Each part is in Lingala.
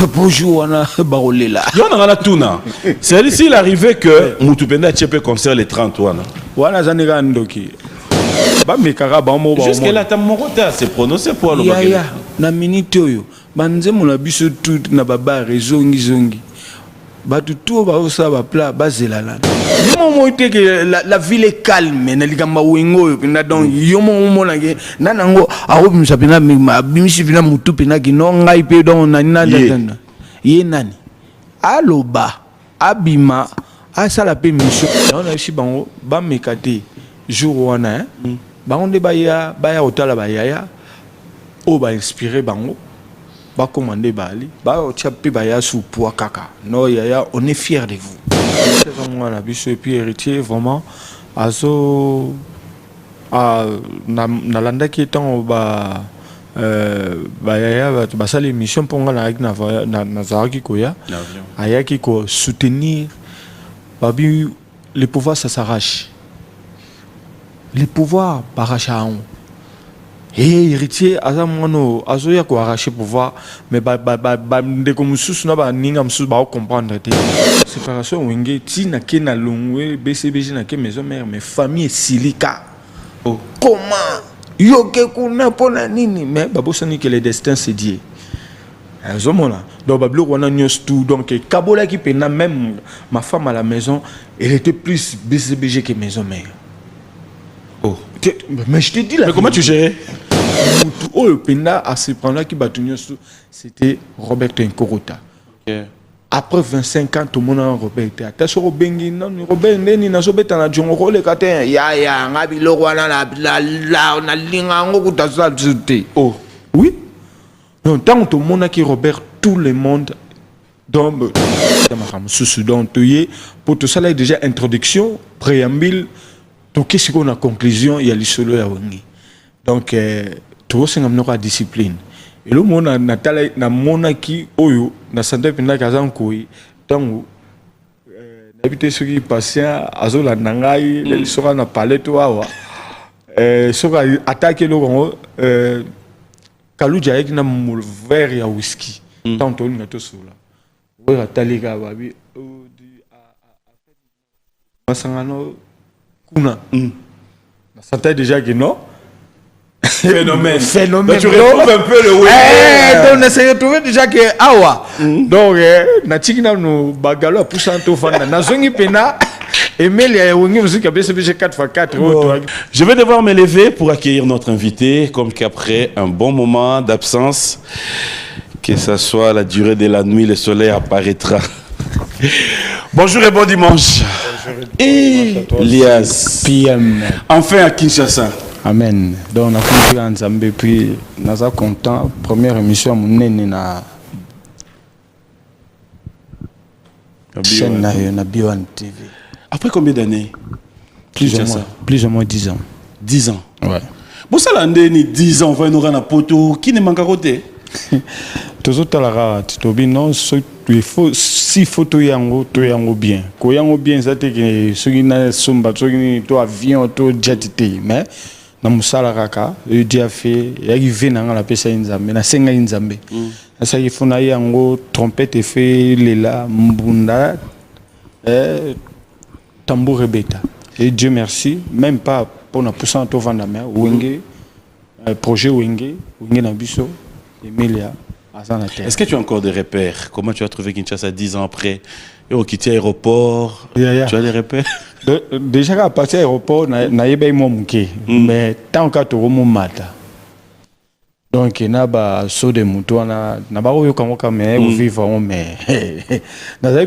bonjour wana barolela yo na ngala tuna c'est ici il arrivait que mutupenda tchepe concert les 30 wana zaneka ndoki ba mekara ba mo ba jusqu'à là ta morota c'est prononcé pour le bagage ya na minute oyo banze mona biso tout na baba rezongi zongi batu tout ba osa ba pla bazelala yo mo que la ville est calme na likamba wengo pina donc yo mo na ke nanango arobimisa pina bimisi pina mutu pina ki no ngai pe donc na nani ye nani aloba abima asala pe mission on a ici bango ba mekate jour wana bango de baya otala baya o ba inspirer bango ba commander bali ba otiapi baya sous poids kaka no yaya on est fier de vous on a biso et puis héritier vraiment azo na landa qui étant ba yaya ba sala émission pour na zaraki koya ayaki ko soutenir babi les pouvoirs ça s'arrache les pouvoirs barachant et héritier azamono azoya ko arracher pouvoir mais de comme sous na ba ninga msous ba comprendre te séparation wenge ti na ke na longwe BCBG na ke maison mère mais famille silika comment yo ke kuna pona nini mais babosani que le destin c'est Dieu azomona donc bablo wana news tout donc kabola qui pena même ma femme à la maison elle était plus BCBG que maison mère. Oh mais je te dis là mais comment tu gérais oh le pena à ce point-là qui battu news tout c'était Robert Nkorota. Après 25 ans tout le monde a Robert ta so bengi non Robert neni na so beta na jongo le katen ya ngabi lo wana la na linga ngo kutaza te oh oui non tant tout le monde qui Robert tout le monde donc pour tout ça là déjà introduction préambule donc qu'est-ce qu'on a conclusion il y a l'isolo ya wangi donc tout ça ngam no discipline et le monde na tala na monaki oyo na santé pina kazan koi tango n'habité ceux qui patient azola nangai les sera na palais to awa sera attaquer le gongo kaluja avec na verre ya whisky tant on na to sola ouais talika babi masangano kuna na santé déjà que non phénomène. Tu retrouves un peu le donc on essaie de trouver déjà que awa donc na tikina no bagalo pour santo fanda na zongi pena Emilia ya wongi musique BCBG 4x4. Je vais devoir me lever pour accueillir notre invité comme qu'après un bon moment d'absence que ça soit la durée de la nuit le soleil apparaîtra. Bonjour et bon dimanche. Elias PM enfin à Kinshasa. Amen. Donc on a compris en Zambie puis nous sommes contents. Première émission monene na chaîne na Bio1 TV. Après combien d'années? Plus ou moins 10 ans. 10 ans. Ouais. Bon ça l'année ni 10 ans va nous rendre à poto qui ne manque à côté. Toujours à la rate. Tobi non il faut si photo yango to yango bien. Ko yango bien ça te que ce qui na somba to to avion to jet mais na musala kaka le dia fait arrivé na la pesa nzambe na senga nzambe ça il faut na yango trompette fait lela mbunda tambour rebeta et Dieu merci même pas pour na poussant to vanda mais wenge projet wenge na biso Emilia. Est-ce que tu as encore des repères? Comment tu as trouvé Kinshasa 10 ans après? Et au quitter l'aéroport, tu as des repères? Déjà à partir de l'aéroport, mais tant que tu as mata. Donc il y a des sauts de moutons, il y a des gens qui vivent mais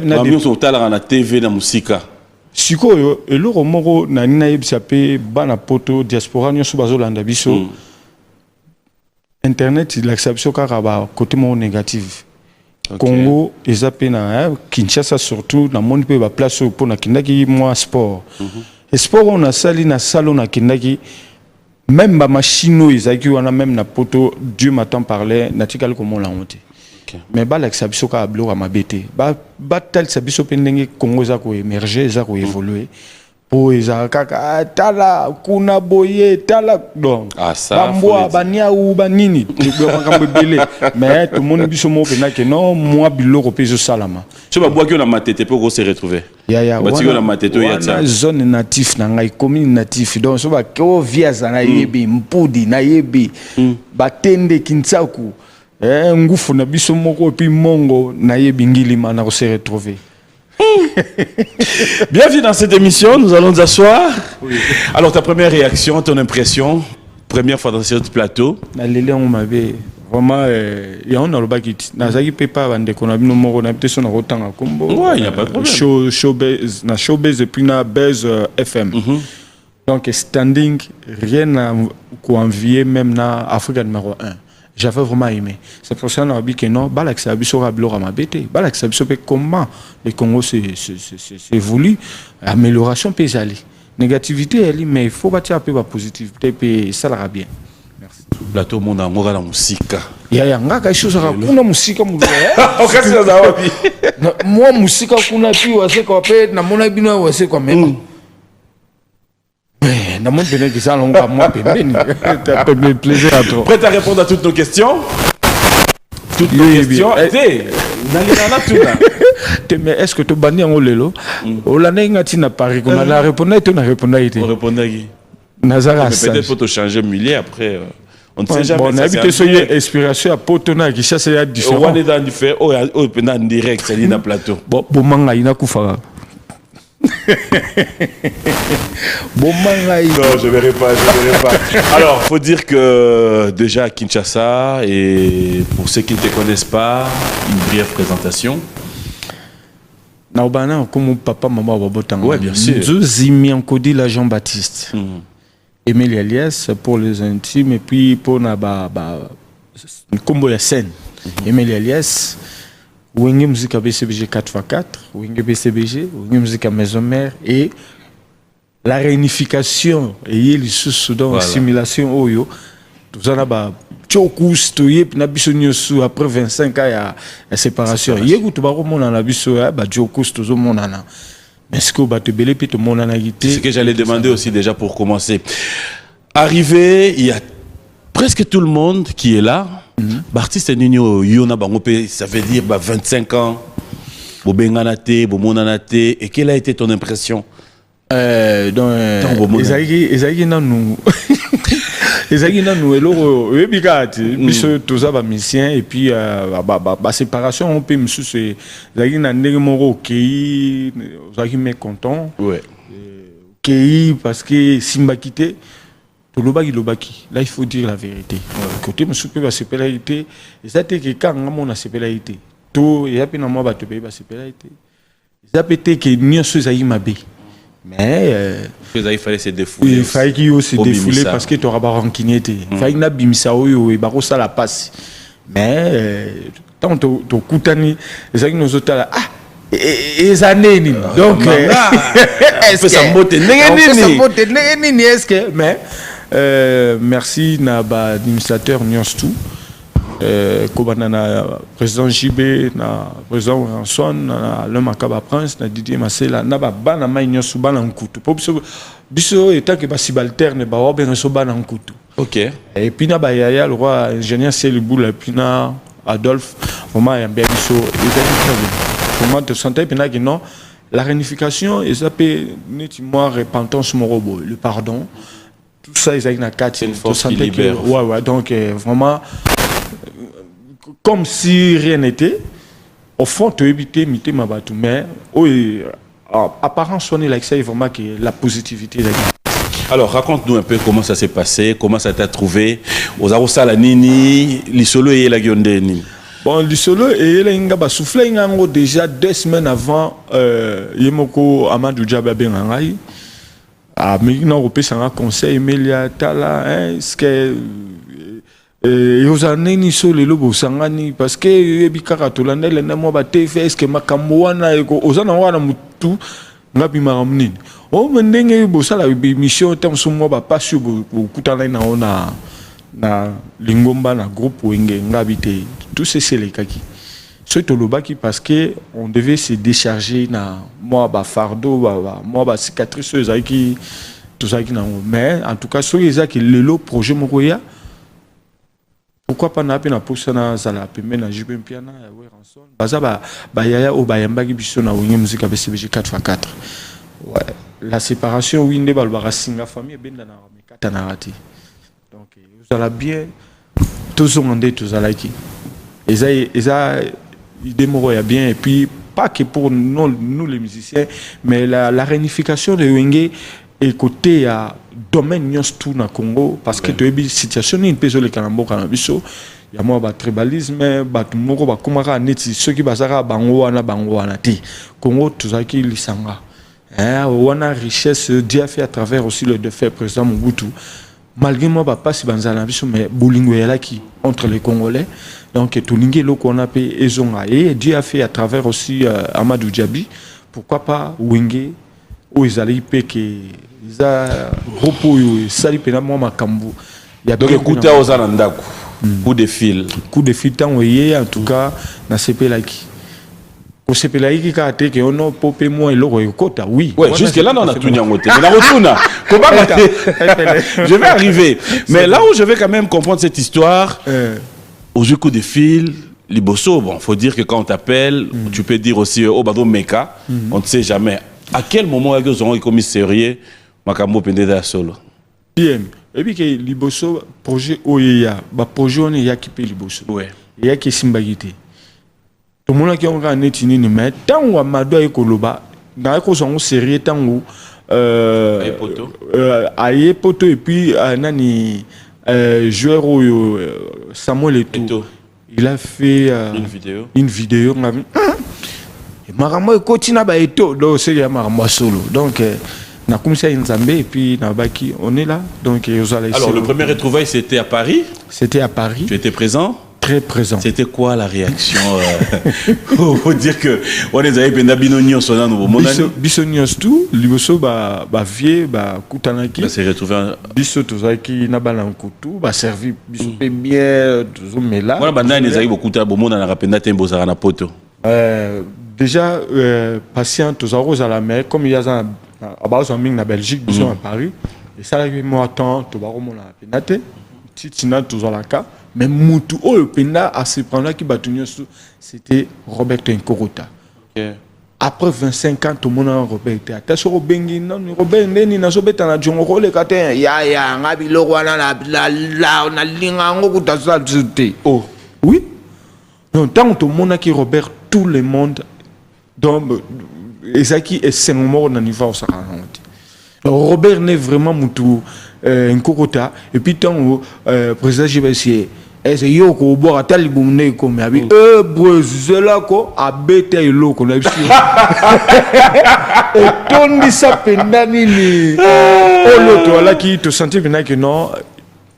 l'ambiance au talent na TV na musika. Siko et le romoro na nina yebsape bana poto diaspora nyoso bazolanda biso. Internet il accepte car côté mon négatif. Congo et na Kinshasa surtout na monde peut ba place pour na kindaki moi sport. Et sport on a sali na salon na kindaki même ba machine ezaki wana même na poto Dieu m'attend parler na tikal comme on l'a honte. Mais ba l'acception ka blo ma bete. Ba tel sabiso pendenge Congo za ko émerger za ko évoluer eza kaka tala kuna boye tala donc Ah, ça, bamboa faut le bania ou banini mais tout le monde biso mo pena que non moi biloko peso salama tu vas boire que la matete pour se retrouver. ya Bah, tu la matete ya ça. zone natif na ngai commune natif donc so ba ko viaza na yebi mpudi na yebi batende kinsaku ngufu na biso moko puis mongo na yebi ngilima na ko se retrouver. Bienvenue dans cette émission, nous allons nous asseoir. Oui. Alors ta première réaction, ton impression, première fois dans ce plateau. Na lele on m'avait vraiment et on a le bagit. Na zaki pepa bande ko na bino moko na peut-être na rotanga kombo. Ouais, il y a pas de problème. Showbiz et puis na Buzz FM. Donc standing rien à envier même na Africa numéro 1. J'avais vraiment aimé. C'est pour ça qu'on a dit que non, Balax a besoin de blora ma bête. Balax a besoin de comment le Congo s'est voulu. Amélioration peut aller. Négativité, elle mais il faut bâtir un peu la positivité et ça l'ira bien. Merci. Plateau monde en la musique. Il y a quelque chose à kuna musique moi musique kuna pi wase ko pe na mona bino wase ko même. Na mon béné que ça longa moi pembeni. T'as fait plaisir à toi. Prêt à répondre à toutes nos questions? Toutes nos questions. Mais est-ce que tu banni en lelo? O la nenga tina Paris qu'on a la répondre tu na répondre été. On répondait qui? Nazara. Peut-être faut te changer milieu après. On ne sait jamais. On a habité sur inspiration à Potona qui chasse les différents. On est dans du fait oh pendant en direct c'est dans plateau. Bon manga ina kufara. Non, je verrai pas. Alors, faut dire que déjà à Kinshasa, et pour ceux qui ne te connaissent pas, une brève présentation. Naobana, comme papa, maman, babotang. Ouais, bien sûr. Zimi Ankodi, la Jean-Baptiste. Émile Elias pour les intimes, et puis pour Naba, comme la scène. Émile Elias. Wenge musique BCBG 4x4, Wenge BCBG, Wenge musique Maison Mère et la réunification et les sous-soudan simulation oyo. Tout ça là-bas, tchokus, toye, na biso nyosu après 25 ans ya séparation. Yégo tu baro mon na biso ba tchokus tozo mon nana. Mais ce que ba te belé pe to mon nana gité. C'est ce que j'allais demander aussi déjà pour commencer. Arrivé, il y a presque tout le monde qui est là. L'artiste Nino Yona Bangope, ça veut dire 25 ans. Bobenganate, Bomonanate. Et quelle a été ton impression? Donc, Ezagi Nanou. Ezagi Nanou, et Ebikati, Biso Toza Bamisien, et puis séparation, on peut me soucier. Ezagi Nandé Moro, qui est mécontent. Ouais. Qui parce que Simba quitté. Lobaki. Là, il faut dire la vérité. Côté monsieur peut passer pénalité. Et ça c'est que quand on a ces pénalités, tout et après moi te payer passer pénalité. Ça peut être que nous sommes aimés. Mais il fallait se défouler. Il fallait qu'il se défouler parce que tu auras pas ranquiné. Il fallait que bimisa oyo et baro ça la passe. Mais tant to kutani, ça que nous autres là et années donc est-ce que mais merci na ba administrateur Nyonstu kobana na président JB na président Ranson na le Makaba Prince na Didier Masela na ba bana mai Nyonstu bana nkutu biso état que ba subalterne ba wa ben so bana nkutu. OK. Et puis na ba yaya le roi ingénieur Célibou puis na Adolphe vraiment ya bien biso comment te sentais puis que non la réunification et ça peut nettement repentance mon robot le pardon tout ça ils ont une carte une force qui libère. Ouais donc vraiment comme si rien n'était au fond tu éviter mité ma batou mais apparemment sonner like ça vraiment que la positivité alors raconte-nous un peu comment ça s'est passé, comment ça t'a trouvé aux Arosa la Nini l'isolo et la Giondeni. Bon, l'isolo et l'ingaba soufflé n'ango déjà 2 semaines avant Yemoko Amadou Djaba Bengangai. Ah, mais non, on peut s'en conseil, Emilia Tala, est-ce que aux années ni sur les lobos sangani parce que Ebikara Tolanda le namo bate fait est-ce que Makamwana aux années wana mutu ngapi maramnin. Oh, mendenge bosala mission tam sumo ba pas sur kutana na ona na lingomba na groupe wenge ngabite tout c'est les kaki. so tolobaki parce que on devait se décharger na moi ba fardeau moi ba cicatrice ezaki tout ça qui na mais en tout cas so ezaki lelo projet mokoya pourquoi pas na pe na posa na zala pembe na jibe mpiana ya we ranson baza ba yaya o ba yambaki biso na wenge musique BCBG 4x4 ouais la séparation oui nde balba singa famille benda na mekata na rati donc vous allez bien tous on ndé tous alaki eza idée moko ya bien et puis pas que pour nous les musiciens mais la réunification de wenge et côté à domaine nyos tout na Congo parce que tu as situation ni peso le kanamboka na biso ya moi ba tribalisme ba tumoko ba komaka neti ceux qui bazaka bango wana ti Congo tuzaki lisanga wana richesse Dieu a fait à travers aussi le défunt président Mobutu malgré moi ba passe banzala biso mais bolingo yala qui entre les Congolais donc tout lingue lo qu'on a payé ezonga et Dieu a fait à travers aussi Amadou Djabi pourquoi pas Wenge où ils allaient que ils a repos sali pena moi makambu ya donc écoutez aux anandako coup de fil tant en tout cas na sepelaki ko sepelaki ka te que ono popé moi eloko ekota oui ouais jusque là on a tout nyangoté mais na retourna comment je vais arriver mais là où je vais quand même comprendre cette histoire au coup de fil liboso bon faut dire que quand on t'appelle tu peux dire aussi oh bado meka on ne sait jamais à quel moment ils ont commis sérieux makambo pendeda solo bien et puis que liboso projet oyeya ba projet on ya ki pe liboso ouais ya ki simbagité tout le monde qui on ga neti nini mais tant wa mado ekoloba na ko son sérieux tant ou aye poto et puis nani joueur Samuel Eto'o il a fait une vidéo makambo ekotina ba Eto'o donc c'est ya makambo solo donc na commissaire Nzambe et puis na baki on est là donc alors le premier retrouvaille c'était à Paris tu étais présent très présent c'était quoi la réaction faut dire que on les avait penda binonio sona no monani bisonios tout liboso ba vie ba kutanaki ça s'est retrouvé biso tozaki na bala nkutu ba servi biso pe bien tozomela voilà banda les avait beaucoup ta bomona na rapenda tembo za na poto déjà patient tozaro za la mer comme il y a ça à base en na Belgique biso à Paris et ça là moi temps to ba romona penate titina tozalaka mais mutu o penda à se prendre qui batunyo c'était Roberto Nkorota après 25 ans tout le monde a Roberto attention Robengi non Robert ndeni na sobeta na jongo le katin ya ngabi lo wana la na linga ngo kutaza te oh oui non tant tout le monde a qui Robert tout le monde donc ezaki et c'est moment na niveau ça Robert n'est vraiment mutu Nkorota et puis tant président JBC est-ce yo ko boire tali bumne ko me abi brezela ko abete eloko na biso et tondi sa pendani ni oloto ala ki te sentir que non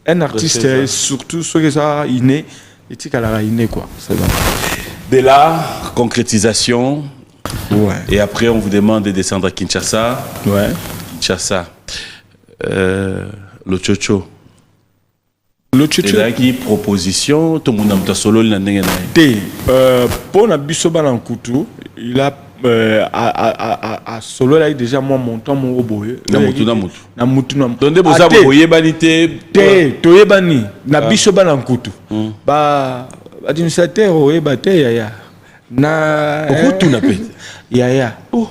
un artiste surtout ce que ça inné etikala inné quoi c'est bon de là concrétisation ouais et après on vous demande de descendre à Kinshasa ouais Kinshasa le chocho le chocho qui proposition tout le monde a solo na ndenge na te pour na biso bana nkutu il a à solo là déjà moi montant mon oboye na mutu donde boza boye banité te toyebani na biso bana nkutu ba administrateur oyeba te yaya na okutu na pe yaya oh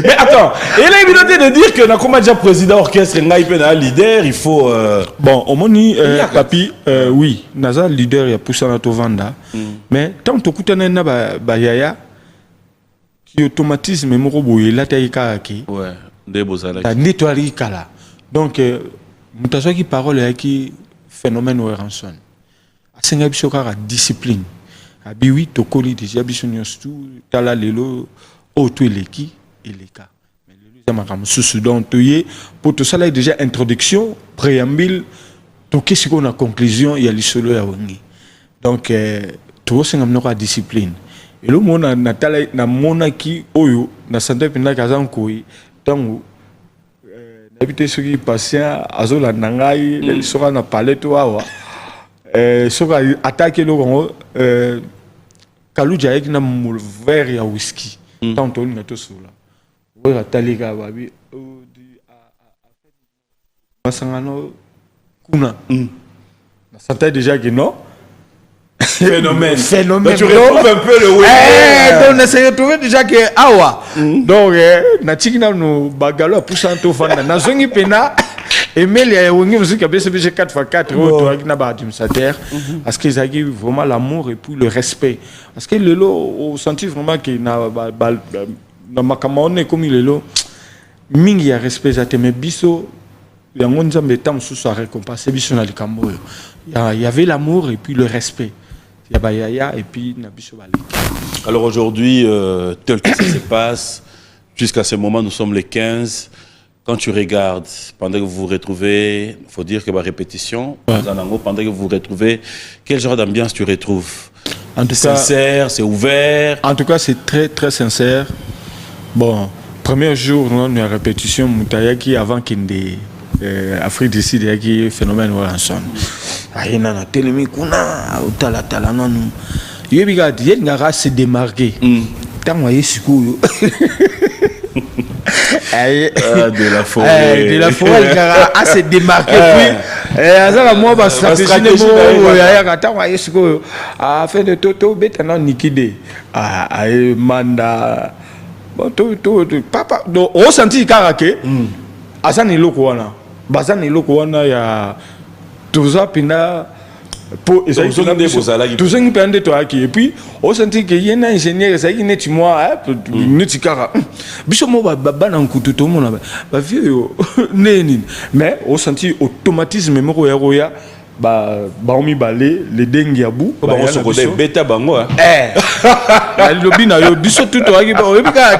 mais attends, il est évident de dire que na comme déjà président orchestre ngai pe na leader, il faut bon, au moni papi oui, naza leader ya poussa na tovanda. Mais tant to kutana na ba yaya qui automatisme moko boye la taika ki. Ouais, de bozala. Ta nettoyer kala. Donc mutaso ki parole ya ki phénomène Weranson. Asenga biso kaka discipline. Abi oui tokoli déjà biso nyonso tala lelo o to eleki eleka mais lelo za makam susu donc toyé pour tout ça là déjà introduction préambule to qu'est-ce qu'on a conclusion il y a lisolo ya wengi donc to senga mnoka discipline et le mona na tala na mona ki oyo na santé pina kazan koi tango n'habite ce qui patient azola nangai le sera na palette wawa sur attaquer le rang Kalou Jaek na moule verre ya whisky tant on na to sula ouais atalika babi masangano kuna na sentais déjà que non phénomène. Donc, tu retrouves un peu le donc on essaie de trouver déjà que awa donc na tikina no bagalo poussant to fanda na zongi pena Emilia et Wengi musique a BCBG 4x4 ou na ba administrateur parce qu'ils ont vraiment l'amour et puis le respect parce que le lot au senti vraiment que na makamone comme le lot mingi ya respect za te mais biso ya ngonza metam sous sa récompense biso na likambo il y avait l'amour et puis le respect ya ba yaya et puis na biso ba. Alors aujourd'hui tel que ça se passe jusqu'à ce moment nous sommes les 15. Quand tu regardes, pendant que vous vous retrouvez, il faut dire que ma répétition, pendant que vous vous retrouvez, quel genre d'ambiance tu retrouves? En tout cas, sincère, c'est ouvert. En tout cas, c'est très très sincère. Bon, premier jour, nous avons une répétition, Moutayaki avant qu'il y ait Afrique d'ici, il y a un phénomène Williamson. Il y a un télémi, il y a un tala, non, non. Il y a un race se démarquer. Tant que vous de la forêt. De la forêt, il y a assez démarqué. Puis, moi, ma stratégie, afin de toto, bétana nikide. Manda. Bon, papa, donc, on sentit karake. Azani lokoana. Bazani lokoana, ya. Touza pina. Pour et puis on sentit que y a un ingénieur ça y est moi net kara biso mo baba na nkutu to mo na ba vieux mais on sentit automatisme mo roya ba omi balé les dengue ya bou ba on se connaît bêta bango lobi na yo biso tout to aki ba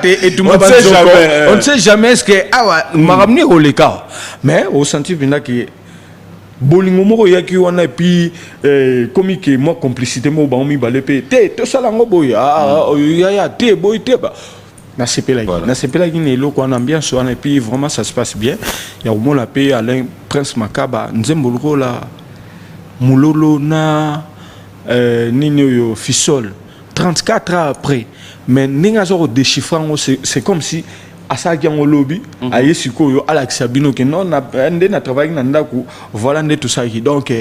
et tout monde on ne sait jamais est-ce que m'a ramené au l'écart mais on sentit bien que bolingo moko yaki wana et puis comme que moi complicité mo ba mi balé te to sala ngo boy ya te boy te ba na sepela ni lo ko na ambiance wana et puis vraiment ça se passe bien ya au moins la paix Alain Prince Makaba nzembolo la mulolo na nini yo fisol 34 ans après mais ninga zo déchiffrant c'est comme si asaki en lobby aye sikoyo Alex Sabino que non na travail na ndaku voilà tout ça donc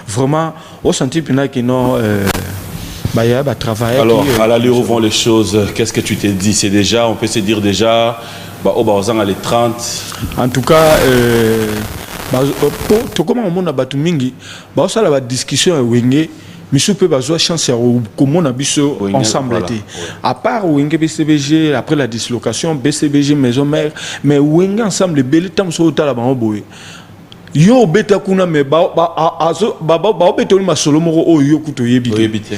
vraiment au senti pina que non bah y a travail. Alors à l'allure où vont les choses, qu'est-ce que tu t'es dit? C'est déjà, on peut se dire déjà bah au bazan à les 30 en tout cas to comment on a batu mingi bah ça la discussion wenge Monsieur peut avoir chance à comment on a biso ensemble été. À part Wenge BCBG après la dislocation BCBG maison mère mais Wenge ensemble le bel temps sur la bango boy. Yo beta kuna me ba beta ma solo moro o yo kuto yebite.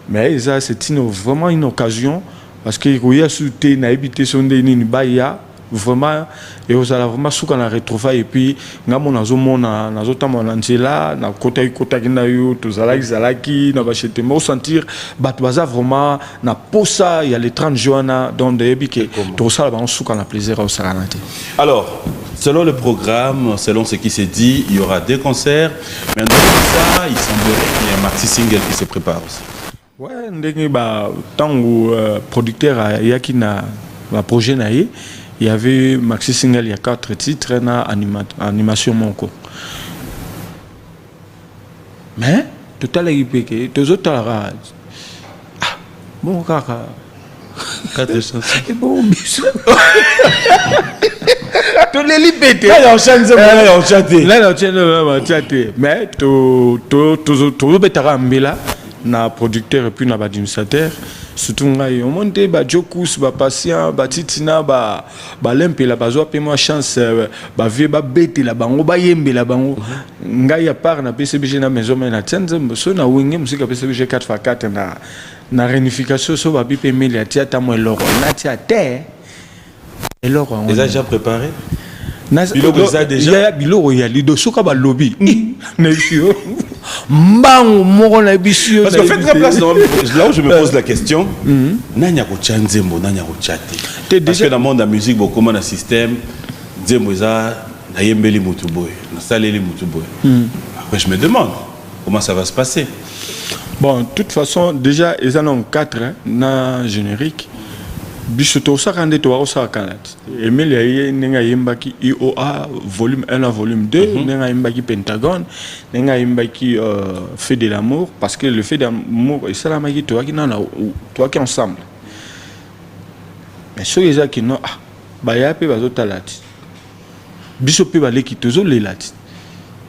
Mais ça c'est vraiment une occasion parce que il y a souté na habité son deni ni baya vraiment et vous allez vraiment souka na retrouver et puis ngamo nazo mona nazo tamona nzela na kota kina yo to zalaki na bachete mo sentir bat baza vraiment na posa il y a les 30 juin dans des bike to ça ba souka na plaisir au saranate. Alors selon le programme, selon ce qui s'est dit, il y aura des concerts mais dans ça il semblerait qu'il y a un maxi single qui se prépare aussi. Ouais ndenge ba tango producteur yaki na ba projet na ye il y avait maxi single, il y a 4 titres, na animation monko. Mais tout à l'heure il péque, tous autres bon kaka 4 chansons. Et bon bisou. Tous les lipétés. Là on chante, là on chante. Là on chante. Mais tout betara mbela na producteur et puis na administrateur. Surtout ngai on monte ba jokus ba patient ba titina ba lempe la bazwa pe moi chance ba vie ba bete la bango ba yembe la bango ngai à part na PCBG na maison mais na tsenze so na wenge musique PCBG 4x4 na réunification so ba bipe meli atia ta mo eloro na tia te eloro on les a déjà préparé biloko ça déjà ya biloko ya lido soka ba lobby na fio mbango moko na bisio parce que fait très place là où je me pose la question nanya ko chanzembo nanya ko chate parce que dans le monde de la musique beaucoup de système zembo za na yembeli mutuboy na saleli mutuboy après je me demande Comment ça va se passer? Bon, de toute façon, déjà, ils en ont 4 dans le générique. Bissoto, ça quand tu as ça quand Emile Yaye, Nenga Yimbaki IOA, volume 1 à volume 2, Nenga Yimbaki Pentagone, Nenga Yimbaki Fait de l'amour, parce que le fait d'amour, et ça la magie, toi qui ensemble. Mais ceux qui n'ont pas, bah y'a peu bazo talati. Bissoto balé qui tozo les lati.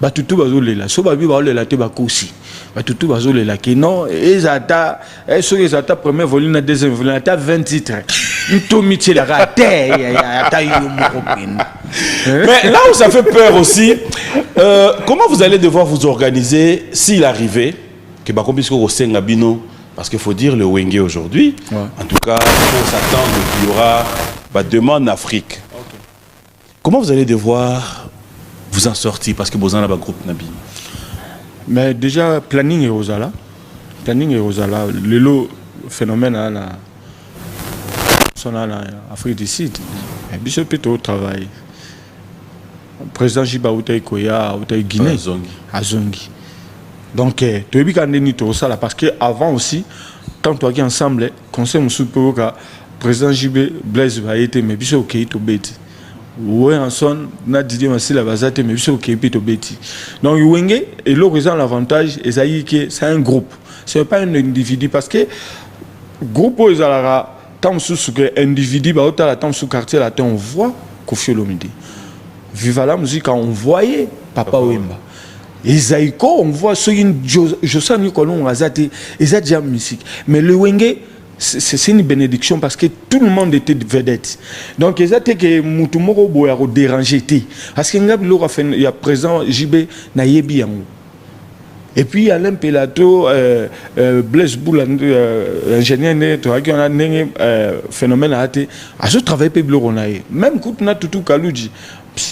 Bah tout bazo les la. So babi bazo les lati bakosi. Bah tout bazo les la qui non. Et zata, et ceux qui zata premier volume, na deuxième volume, na 20 titres. Mais là où ça fait peur aussi, comment vous allez devoir vous organiser s'il arrivait que parce qu'il faut dire le Wenge aujourd'hui, en tout cas, on s'attend qu'il y aura demande en Afrique. Okay. Comment vous allez devoir vous en sortir parce que vous avez un groupe Nabi? Mais déjà, planning et Rosala. Planning et Rosala, le phénomène à la. En Afrique du Sud, Bishop est au travail. Le président Jiba Outaï Koya, Outaï Guinée, à Zongi. Donc, tu as vu qu'on est tout ça parce qu'avant aussi, quand tu as ensemble, conseil Moussou Peroka, président Jibé Blaise va être, mais Bishop Oké to bête. Ouais, en son, n'a dit que la base mais Bishop Oké to bête. Donc, Wenge, et l'horizon, l'avantage, c'est un groupe. Ce n'est pas un individu parce que groupe, ils ont tant sous que individu bah autant la tant sous quartier là on voit Koffi Olomide. Viva la musique on voyait Papa Wemba. Esaïko on voit ce Josa Nicolon Azati déjà musique. Mais le Wenge c'est une bénédiction parce que tout le monde était vedette. Donc exact que Mutumoro Boyaro dérangé parce que ngab lo il y a présent JB na yebi yango. Et puis Alain Pelato, Blaise Boul, ingénieur, qui a un phénomène à été, à ce travail pébilonaï. Même quand on a tout Kalouji,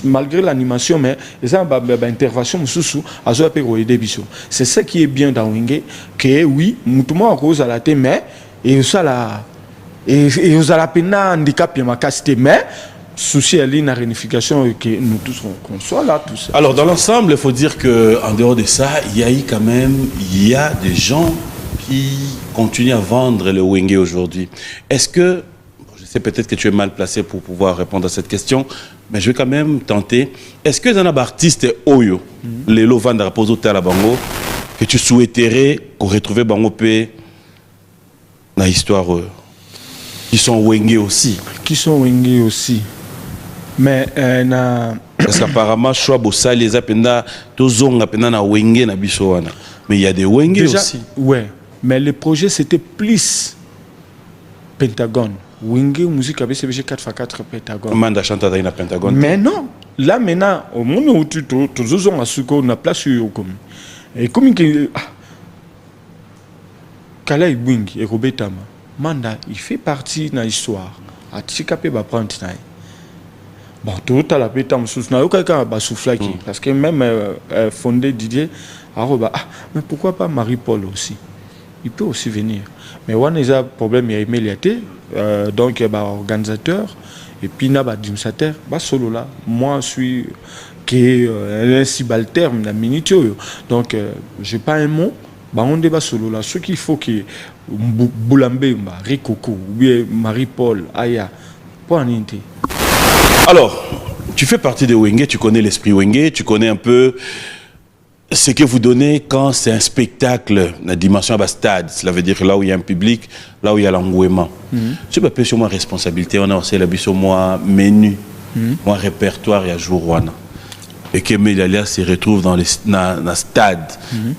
malgré l'animation, mais ils ont une intervention sous à ce c'est ça qui est bien dans Wenge, que oui, nous à cause à la thé, mais et ça la et aux la peine handicap et ma casse mais souci à la réunification que nous tous qu'on soit là tous. Alors dans l'ensemble, il faut dire que en dehors de ça, il y a eu quand même des gens qui continuent à vendre le Wenge aujourd'hui. Est-ce que je sais peut-être que tu es mal placé pour pouvoir répondre à cette question, mais je vais quand même tenter. Est-ce que les artistes Oyo, les lots vendent raposo tala bango que tu souhaiterais qu'on retrouve bango pe dans l'histoire qui sont Wenge aussi? Qui sont Wenge aussi? Mais parce qu'apparemment choix bossa les apenda tozonga penda na Wenge na biso wana. Mais il y a des Wenge déjà, aussi. Ouais, mais le projet c'était plus Pentagone. Wenge musique avait CBG 4x4 Pentagone. Manda chanta dans Pentagone. Mais non, là maintenant au moment où tu tozonga suko na place yo comme. Et comme que Kala Ibwingi et Robetama, Manda, il fait partie de l'histoire. A Tchikape va prendre naï. Bon, tout à la pétam sous na quelqu'un va souffler qui parce que même fondé Didier Aroba, mais pourquoi pas Marie-Paul aussi? Il peut aussi venir. Mais on a un problème, il y a Emiliaté, donc il y a organisateur et puis il y a un administrateur, solo là. Moi je suis qui est un subalterne la minute. Donc je n'ai pas un mot. On débat solo là. Ce qu'il faut que Boulambe, Rikoko, Marie-Paul, Aya, pour en inter. Alors, tu fais partie de Wenge, tu connais l'esprit Wenge, tu connais un peu ce que vous donnez quand c'est un spectacle, la dimension à stade, cela veut dire là où il y a un public, là où il y a l'engouement. Tu peux sur moi responsabilité, on a aussi la biso moi menu, moi répertoire et à jour wana. Et que Mélalia se retrouve dans le stade,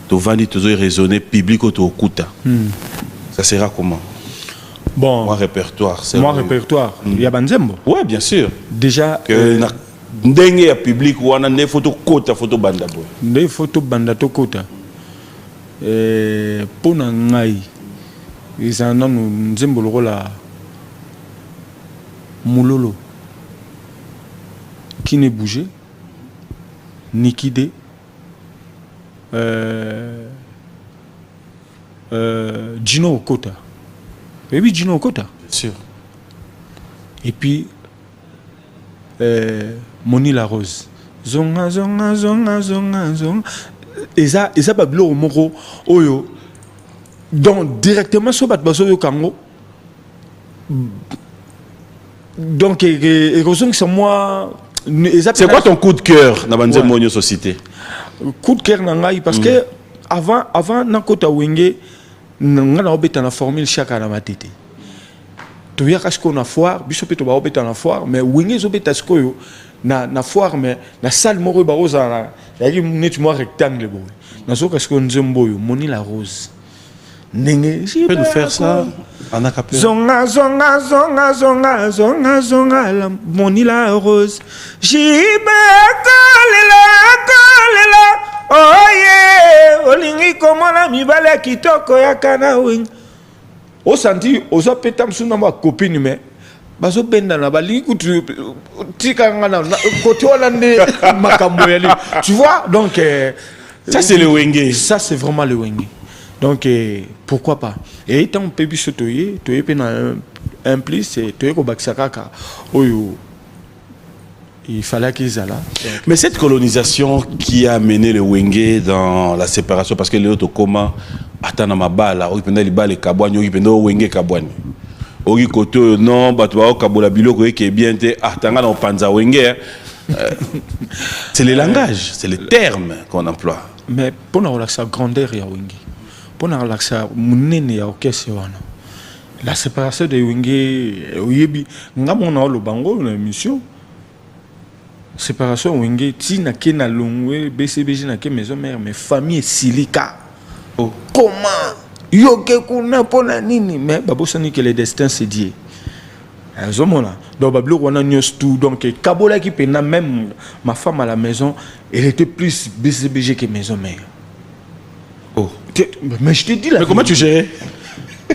tu vas dire raisonner public ou au kuta. Ça sera comment? Bon, moi répertoire, c'est moi répertoire. Il y a Banzembo. Ouais, bien sûr. Déjà ndenge ya public wana ne photo kota photo banda boy. Nde photo banda to kota. Pona ngai. Izana Nzembo lokola Moulolo. Qui ne bougeait. Nikide. Gino Okota. Et oui, Gino Okota. Bien sûr. Et puis, Moni la Rose. Zonga, zonga, zonga, zonga, zonga. eza ba biloko moko oyo donc directement sur bat baso yo kango donc et raison que c'est moi c'est quoi ton coup de cœur dans Banze Monyo Société? Coup de cœur nangai parce que avant nakota wenge ngana obeta na formule chaque na matete to ya kasko na foire biso pe to ba obeta na foire mais wenge zo beta skoyo na foire mais na salle moko ba rosa na yaki net mo rectangle boy na so kasko nzemboyo moni la rose nenge tu peux nous faire ça en acapella? Zonga zonga zonga zonga zonga zonga la moni la rose jibe kolela oye olingi komona mibale kitoko ya kana wing o santi oza peta msuna ma copine mais bazo benda na bali kutu tika ngana côté hollandais makambo yali tu vois donc ça c'est le wenge, ça c'est vraiment le wenge donc pourquoi pas et tant on peut biso toye pe na un plus c'est toye ko bakisa kaka oyo il fallait qu'ils aient là. Mais cette colonisation qui a amené le wenge dans la séparation, parce que les autres comment attendent ma balle, on peut les balles kabouani, on peut wenge kabouani. Ogi koto non, batwa kabola biloko qui est bien te attanga dans panza wenge. C'est le langage, c'est les termes qu'on emploie. Mais pour nous relaxer grandeur ya wenge, pour nous relaxer munene ya okese wana. La séparation de wenge oyebi ngamona lo bango na émission. Séparation wenge tina kena longwe BCBG na ke maison mère mais famille silika. Oh. Comment yoke kuna pona nini mais babosani que le destin c'est Dieu. Azomona donc bablo wana news tout donc kabola qui pena même ma femme à la maison elle était plus BCBG que maison mère. Oh. Mais je te dis là. Mais comment tu gérais?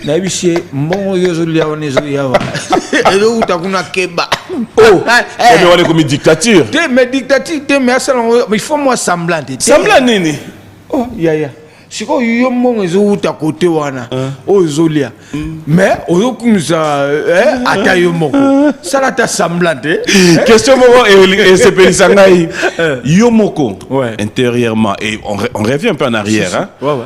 Na bisie mbongo yozo lia onezo yawa. Elo utakuna keba. Oh, on est comme une dictature. Mais dictature, mais il faut moi semblant. Semblant nini? Oh, ya. Si quoi yo mon ezo uta côté wana. Oh zolia. Mais ozo kumza ata yo moko. Ça la ta semblant. Question moko et c'est Pélissangaï. Yo moko intérieurement et on revient un peu en arrière hein. Ouais.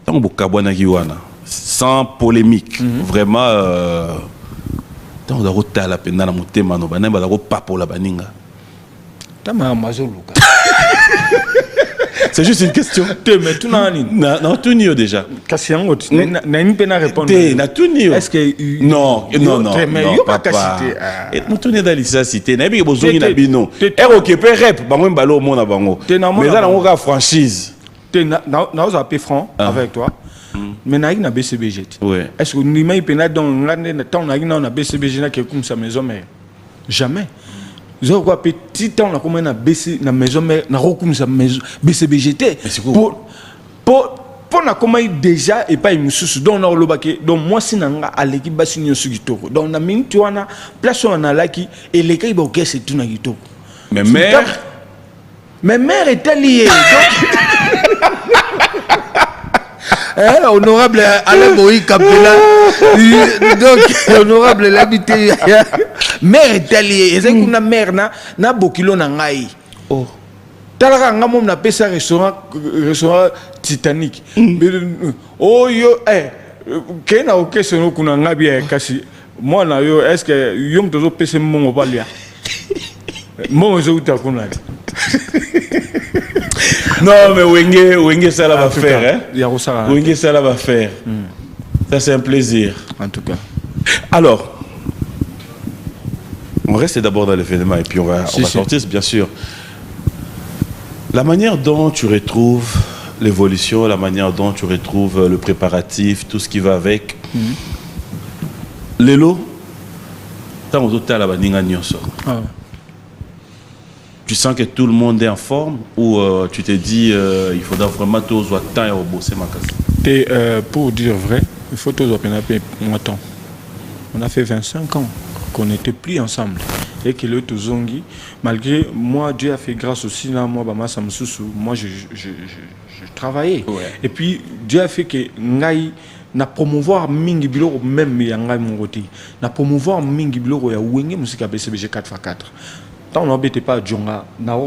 Tant bokabwana kiwana sans polémique. Vraiment tant on a la peine dans mon thème no bana ba ko papo la baninga. Tama mazoluka. C'est juste une question. Mais tout nani. Non, tout nio déjà. Kasi yango na une peine à répondre. Na tout nio. Est-ce que non. Mais yo pas cité. Et nous tourner dans l'isa cité. Na bi bozongi na bino. OK pe rep bango mbalo mona bango. Mais là on a franchise. Na oza pe franc avec toi. Mais na na BCBG. Ouais. Est-ce que ni mai pena dans ngane temps na BCBG na ke comme sa maison mère. Jamais. Zo quoi petit temps na comme na BC na maison mère na comme sa maison BCBGT. Pour na comme déjà et pas mususu donc na lobake donc moi sinanga aleki basi nyosu kitoko. Donc na mintu wana place wana laki et les kai ba c'est tout na kitoko. Mais mère est alliée. Honorable Alain Moïse Capella donc honorable l'habité mère est alliée c'est comme la mère na bokilo na ngai oh talaka ngamo na pesa restaurant Titanic oh yo kena okeseno kuna ngabi kasi moi na yo est-ce que yom tozo pesa mongo balia mongo zo utakuna. Non, mais Wenge, ça va faire. Hein? Wenge, ça va faire. Ça, c'est un plaisir. En tout cas. Alors, on reste d'abord dans l'événement et puis on va sortir, bien sûr. La manière dont tu retrouves l'évolution, la manière dont tu retrouves le préparatif, tout ce qui va avec. Lélo, tant aux autres, la baninga nyonso. Tu sens que tout le monde est en forme ou tu te dis il faudra vraiment tous avoir temps et bosser ma casse? Pour dire vrai, il faut tous avoir moins temps. On a fait 25 ans qu'on n'était plus ensemble et que le Tozongi, malgré moi, Dieu a fait grâce aussi là, moi, moi je travaillais. Ouais. Et puis Dieu a fait que Ngai na promouvoir mingi biloko même ya Ngai mon côté, na promouvoir mingi biloko ya Wenge musique BCBG 4x4. On n'embêtait pas Djonga, na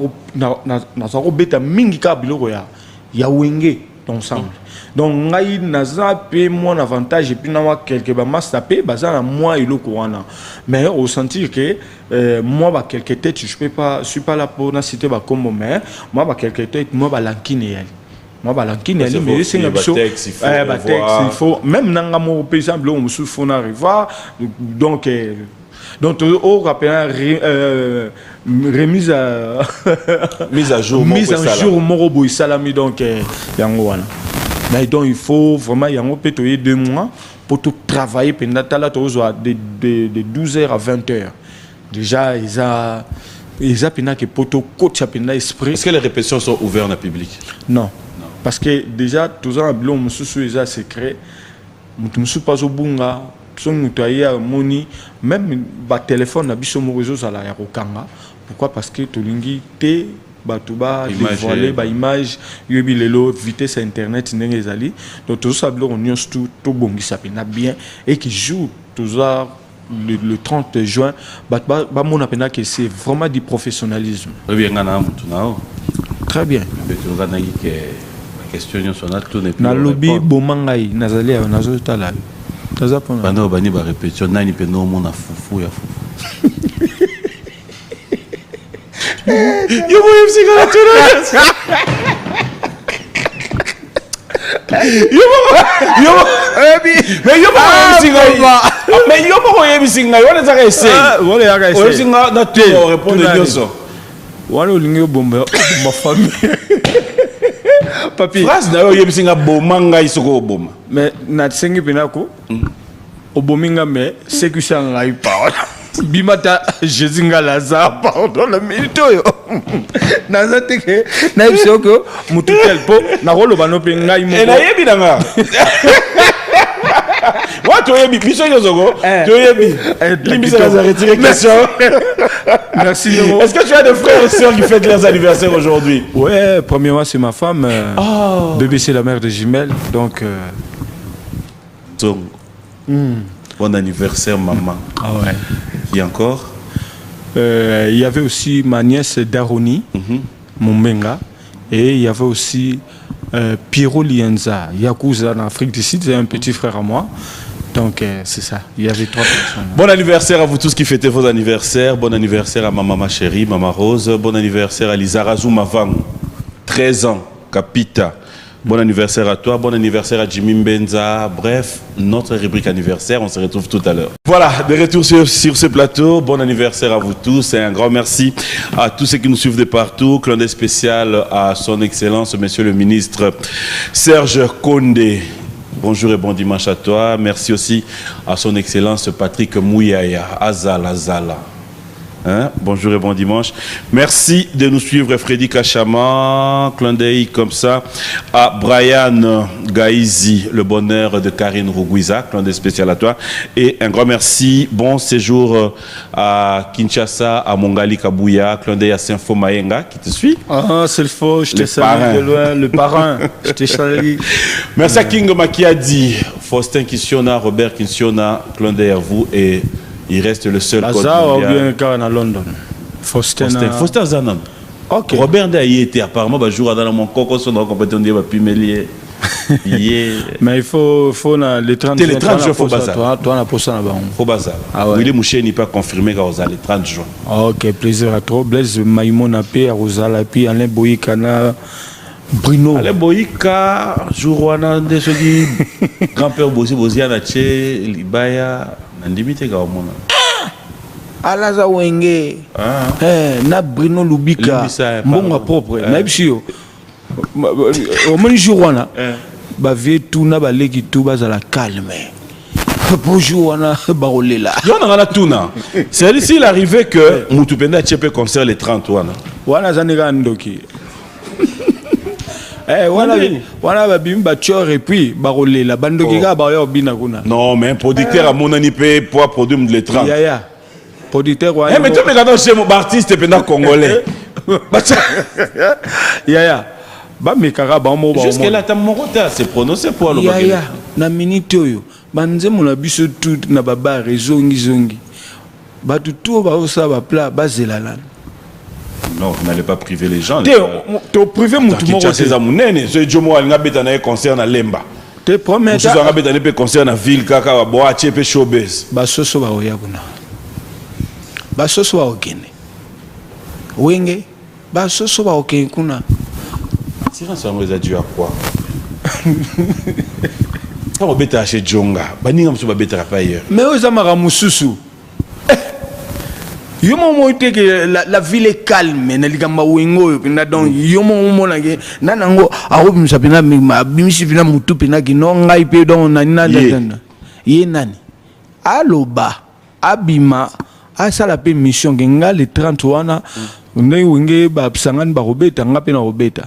beta mingi ka biloko ya ya wenge ensemble. Donc ngai naza pe mon avantage et puis na wa quelque ba master pe baza na moi iloko wana. Mais au sentir que moi ba quelque tête je suis pas là pour na citer ba comme mais moi ba quelque tête moi ba lankine yali. Moi ba lankine yali mais c'est une chose il faut même nanga mo par exemple on me faut na riva donc au rappel remise à mise à jour morobo salami donc yango wana. Mais donc il faut vraiment yango pétoyer 2 mois pour tout travailler pendant de 12h à 20h. Déjà ils a pendant que pour tout coach pendant esprit. Est-ce que les répétitions sont ouvertes au public? Non. Parce que déjà tous en blon mususu est secret. Mususu pas au bunga. Son mutaya moni même ba téléphone na biso mo réseau sala ya kokanga. Pourquoi? Parce que tolingi te batuba dévoiler ba image yobi lelo vitesse internet ndenge ezali. Donc tout ça on nyons tout bongisa pena bien et qui joue toujours le 30 juin ba mon appena que c'est vraiment du professionnalisme. Très bien. Question sur la tourne na lobby bomangai nazali nazo tala. Bana bani ba répétition nani pe no mona fufu ya fufu. Yo voyez MC quand tu le. Mais yo pas MC mais yo pas MC ngai on est essayer. On est essayer. On est na tu répondre bien ça. Wana olingi bomba ma famille. Papi. Phrase na yo MC nga bomanga isoko boma. Mais na tsengi penako. Obominga mais c'est que ça ngai pa. Bimata Jésus nga Lazare pardon le minute yo. Naza teke na isoko mutu telpo na rolo bano pe ngai mo. Et na yebi nga. What tu yebi biso yozoko? Tu yebi. Limisa za retirer question. Merci. Est-ce que tu as des frères et sœurs qui fêtent leurs anniversaires aujourd'hui? Ouais, premièrement c'est ma femme. Bébé c'est la mère de jumelles donc bon anniversaire maman. Ah ouais. Qui encore? Il y avait aussi ma nièce Daroni, mon menga, et il y avait aussi Piero Lienza, Yakuza en Afrique du Sud, c'est un petit frère à moi. Donc c'est ça, il y avait 3 personnes. Bon anniversaire à vous tous qui fêtez vos anniversaires. Bon anniversaire à ma maman chérie, Maman Rose. Bon anniversaire à Lizarazu Mavang, 13 ans, Capita. Bon anniversaire à toi, bon anniversaire à Jimmy Mbenza. Bref, notre rubrique anniversaire, on se retrouve tout à l'heure. Voilà, de retour sur ce plateau. Bon anniversaire à vous tous et un grand merci à tous ceux qui nous suivent de partout. Clin d'œil spécial à son excellence, monsieur le ministre Serge Condé. Bonjour et bon dimanche à toi. Merci aussi à son excellence Patrick Mouyaya, Azala Zala. Hein? Bonjour et bon dimanche. Merci de nous suivre, Freddy Kachama, clin d'œil comme ça à Brian Gaïzi, le bonheur de Karine Rougouiza, clin d'œil spécial à toi. Et un grand merci, bon séjour à Kinshasa, à Mongali Kabouya, clin d'œil à Saint-Fo Mayenga qui te suit. Ah, c'est le faux, je te salue de loin, le parrain, je te salue. Merci à King Makiadi, Faustin Kissiona, Robert Kissiona, clin d'œil à vous et il reste le seul code mondial. Ou bien quand à London. Faustin Zanan. Ok. Robert Ndaye était apparemment un jour dans mon coco sur notre compétition de Pimelier. Mais il faut les 30 juin. Les 30 juin, il faut bazar. Toi, on a posé là-bas. Il faut bazar. Willy Mouché n'est pas confirmé qu'à les 30 juin. Ok, plaisir à toi. Blaise Maïmon Apé, à Rosala, puis Alain Boïkana. Bruno. Alain Boïka, Jourouana, grand-père Bozi Anache, Libaya. Alaza Wenge na Bruno Lubika mbonga propre na bishio au moins jour wana ba vie tout na ba leki tout bazala calme bonjour wana barolela yona ngala tuna c'est ici il arrivait que Mutupenda Tchepe concert les 30 wana zanega ndoki wana ba bimba chor et puis barolela bandoki ga ba yo bina kuna. Non mais producteur à mon ani pe pour produire les 30. Ya producteur wa. Mais tu me regardes chez mon artiste pendant congolais. Ya ba mekara ba mo ba. Jusque là ta morota c'est prononcé pour le bagage. Ya na minute oyo banze mona biso tout na baba rezongi zongi. Ba tout ba osa ba pla ba zelala. Non, vous n'allez pas priver les gens. Tu privé mon tout le monde. C'est Amounene. Ce Jomo a un concert à Lemba. Tu promets. Tu as un concert à Ville, Kaka, Boache, et Showbiz. Basoso wa oyabuna. Basoso wa okene. Wenge. Basoso wa okene kuna. Tirant sur les adieux à quoi? Quand on bête à chez Djonga, Baninga m'a bête à ailleurs. Mais aux amara mususu. Yomo mo que la ville est calme, na ligamba wengo na donc yomo mo na ke nanango aho bimsapina bimsipina mutu pina ki no ngai pe don na nana. Ye nani? Aloba abima asala pe mission ke nga le 30 wana ndai wenge ba sangani ba robeta nga pe na robeta.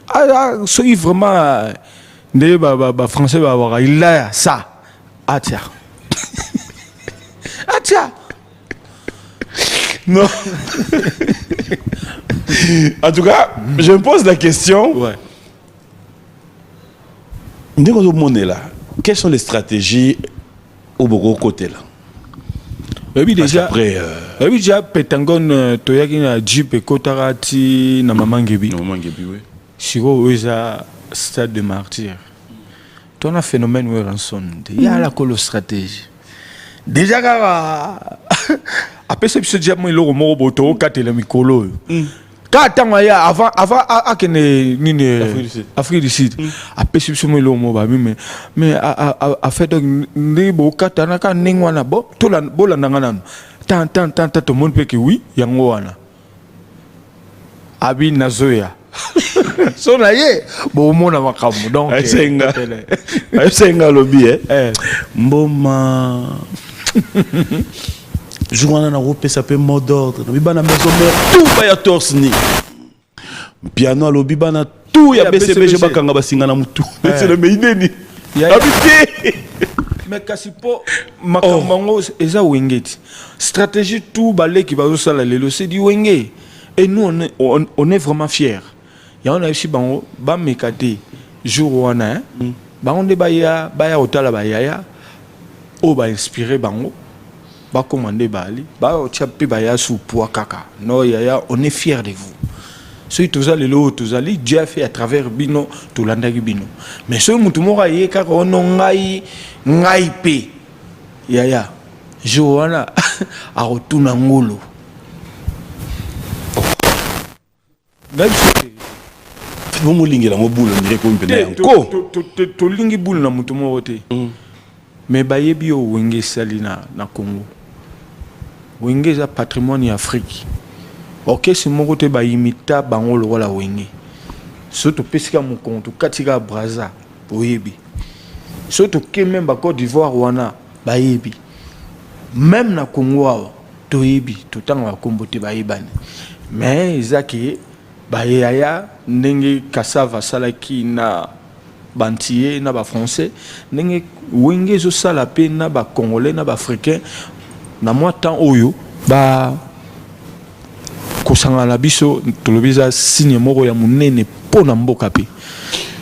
Ah so vraiment ndai ba français ba wa il a ça. Ah tiens. Ah tiens. Non. En tout cas, je me pose la question. Ouais. Là, quelles sont les stratégies au beau côté là? Oui, déjà. Après, oui, déjà, Petangon, Toyaki na Jeep et Kotarati, na Mamangebi. Mamangebi, oui. Siro, oui, ça, stade de martyr. Tu as un phénomène où il y a la colo-stratégie. Déjà, après ce que je dis, le mot boto, quand il est micolo. Quand avant Afrique du Sud, après ce que je dis, mais à fait donc, les beaux katana, quand n'engwana bo, tout la bola n'angana. Tant, tout le monde peut que oui, yangoana. Abi nazoya. So na ye, bon mona makamu donc. Senga lobby mboma. Journal na rope ça peut mot d'ordre. Bibana maison mère tout ba ya torse ni. Piano lobby bana tout ya BCBG bakanga basinga na mutu. C'est le meideni. Habité. Mais kasipo makamango eza wengeti. Stratégie tout balé qui va au sala lelo c'est du wenge. Et nous on est vraiment fiers. Ya on a ici bango ba mekate jour wana ba on debaya ba otala ba yaya o ba inspirer bango ba commander bali ba tchapi ba ya sous poids kaka. Non yaya on est fiers de vous. Ceux tous allez l'eau tous allez Dieu a fait à travers bino tout l'andagi bino. Mais ceux mutu mora ye kaka ono ngai pe yaya jour wana a retourna ngolo. Même vous moulingez la moboule on dirait qu'on peut to lingi boule na mutu moko te. Mais bayebi o wenge salina na Congo. Wenge za patrimoine Afrique. OK c'est moko te ba imita bango lo wala wenge. Surtout pesika mon compte katika Brazza boyebi. Surtout que même ba Côte d'Ivoire wana bayebi. Même na Congo toyebi tout temps wa kombote bayebani. Mais ezaki bayaya ndenge kasava salaki na bantier na ba français ndenge wenge zo sala pe na ba congolais na ba africain na moi temps oyo ba kosanga la biso tolobiza signe moko ya munene pona mboka pe.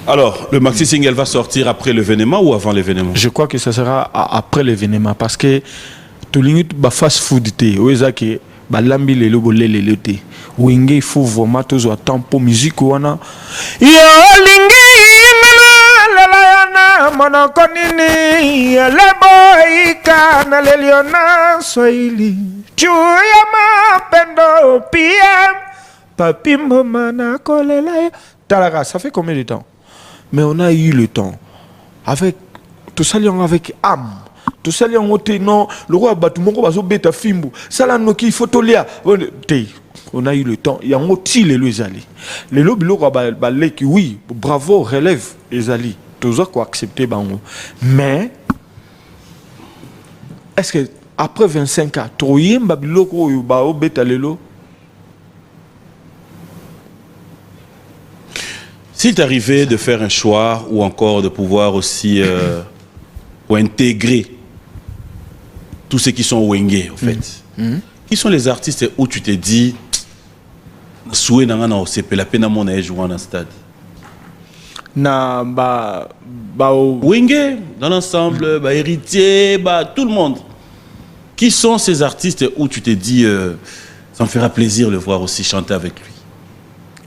Alors, le maxi single va sortir après l'événement ou avant l'événement? Je crois que ça sera après l'événement parce que tout limite ba fast food te oezaki ba lambi lelo bolele te. Wenge il faut vraiment tous attendre pour musique wana. Yo lingi la yana monokonini le boy kana leliona soili. Chuya mapendo PM papimbo mana kolela. Talaga, ça fait combien de temps? Mais on a eu le temps avec tout ça avec âme. Tout ça non le roi batumoko bazo beta fimbu. Ça là noki photolia. On a eu le temps. Il y a un moti les ezali. Les lobilo baleki oui, bravo relève ezali. Toujours quoi accepter bango. Mais est-ce que après 25 ans, troyem babilo ko ba beta lelo? S'il t'arrivait de faire un choix ou encore de pouvoir aussi ou intégrer tous ceux qui sont wenge en fait. Qui sont les artistes où tu t'es dit souhait nanga c'est la peine à mon âge jouer dans stade? Na ba wenge dans l'ensemble, ba héritier, ba tout le monde. Qui sont ces artistes où tu t'es dit Ça me fera plaisir de le voir aussi chanter avec lui.